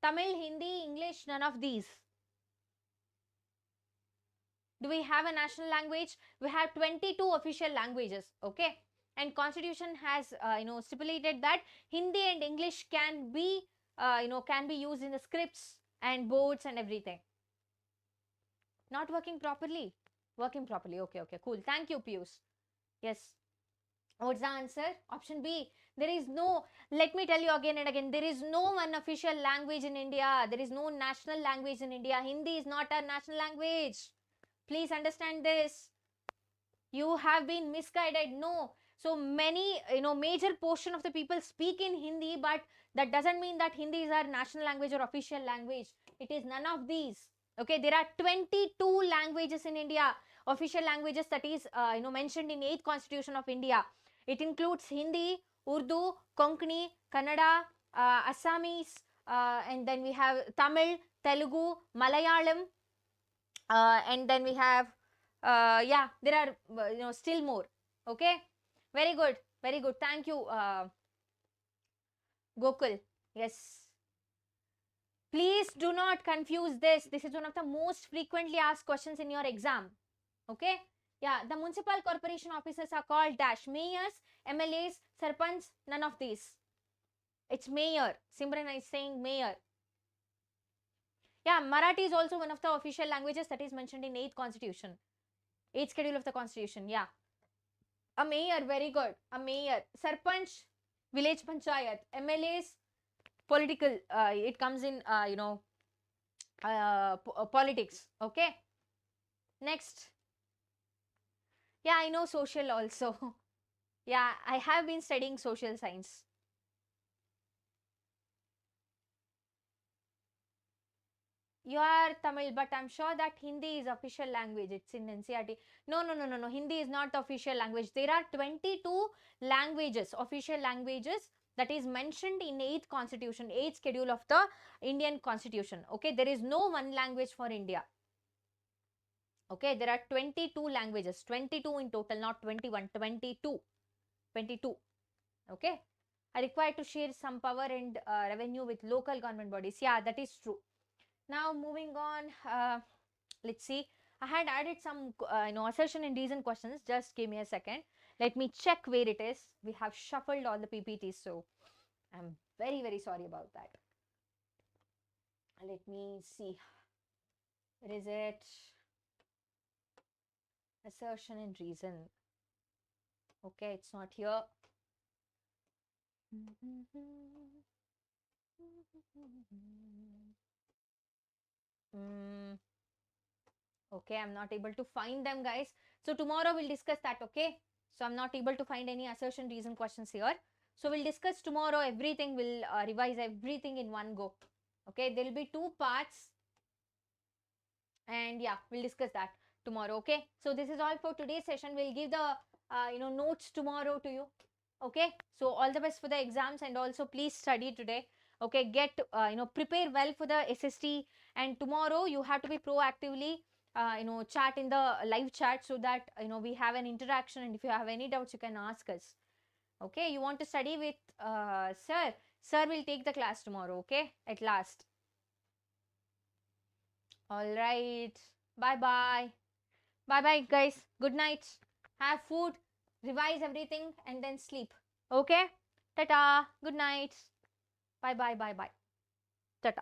Tamil, Hindi, English, none of these. Do we have a national language? We have 22 official languages. Okay. And constitution has stipulated that Hindi and English can be used in the scripts and boards and everything. Not working properly. Working properly. Okay, cool. Thank you, Pius. Yes. What's the answer? Option B. There is no, let me tell you again and again, there is no one official language in India. There is no national language in India. Hindi is not our national language. Please understand this. You have been misguided. No. So many, major portion of the people speak in Hindi, but that doesn't mean that Hindi is our national language or official language. It is none of these. Okay, there are 22 languages in India, official languages that is, mentioned in 8th Constitution of India. It includes Hindi, Urdu, Konkani, Kannada, Assamese, and then we have Tamil, Telugu, Malayalam, and then we have, there are, still more. Okay, very good, very good. Thank you, Gokul. Yes. Please do not confuse this. This is one of the most frequently asked questions in your exam. Okay. Yeah, the municipal corporation officers are called dash mayors, MLAs, sarpanch, none of these. It's mayor. Simran is saying mayor. Yeah, Marathi is also one of the official languages that is mentioned in 8th Constitution. 8th schedule of the Constitution. Yeah. A mayor, very good. A mayor. Sarpanch, village panchayat. MLAs, political, it comes in, politics. Okay. Next. Yeah, I know social also. Yeah, I have been studying social science. You are Tamil, but I'm sure that Hindi is official language. It's in NCRT. No, no, no, no, no. Hindi is not the official language. There are 22 languages, official languages that is mentioned in 8th constitution, 8th schedule of the Indian constitution. Okay, there is no one language for India. Okay, there are 22 languages, 22 in total, not 21, 22. 22. Okay, I require to share some power and revenue with local government bodies. Yeah, that is true. Now moving on, let's see. I had added some assertion and reason questions. Just give me a second. Let me check where it is. We have shuffled all the PPTs, so I'm very, very sorry about that. Let me see. Where is it? Assertion and reason. Okay, it's not here. Okay, I'm not able to find them, guys. So tomorrow we'll discuss that, okay? So I'm not able to find any assertion reason questions here. So we'll discuss tomorrow everything. We'll revise everything in one go. Okay, there will be 2 parts. And yeah, we'll discuss that tomorrow, okay? So this is all for today's session. We'll give the, notes tomorrow to you. Okay, so all the best for the exams, and also please study today. Okay, get, prepare well for the SST, and tomorrow you have to be proactively chat in the live chat, so that we have an interaction, and if you have any doubts you can ask us. Okay, you want to study with sir will take the class tomorrow, okay, at last. All right, bye bye, bye bye guys, good night, have food, revise everything, and then sleep. Okay, tata, good night, bye bye, bye bye, tata.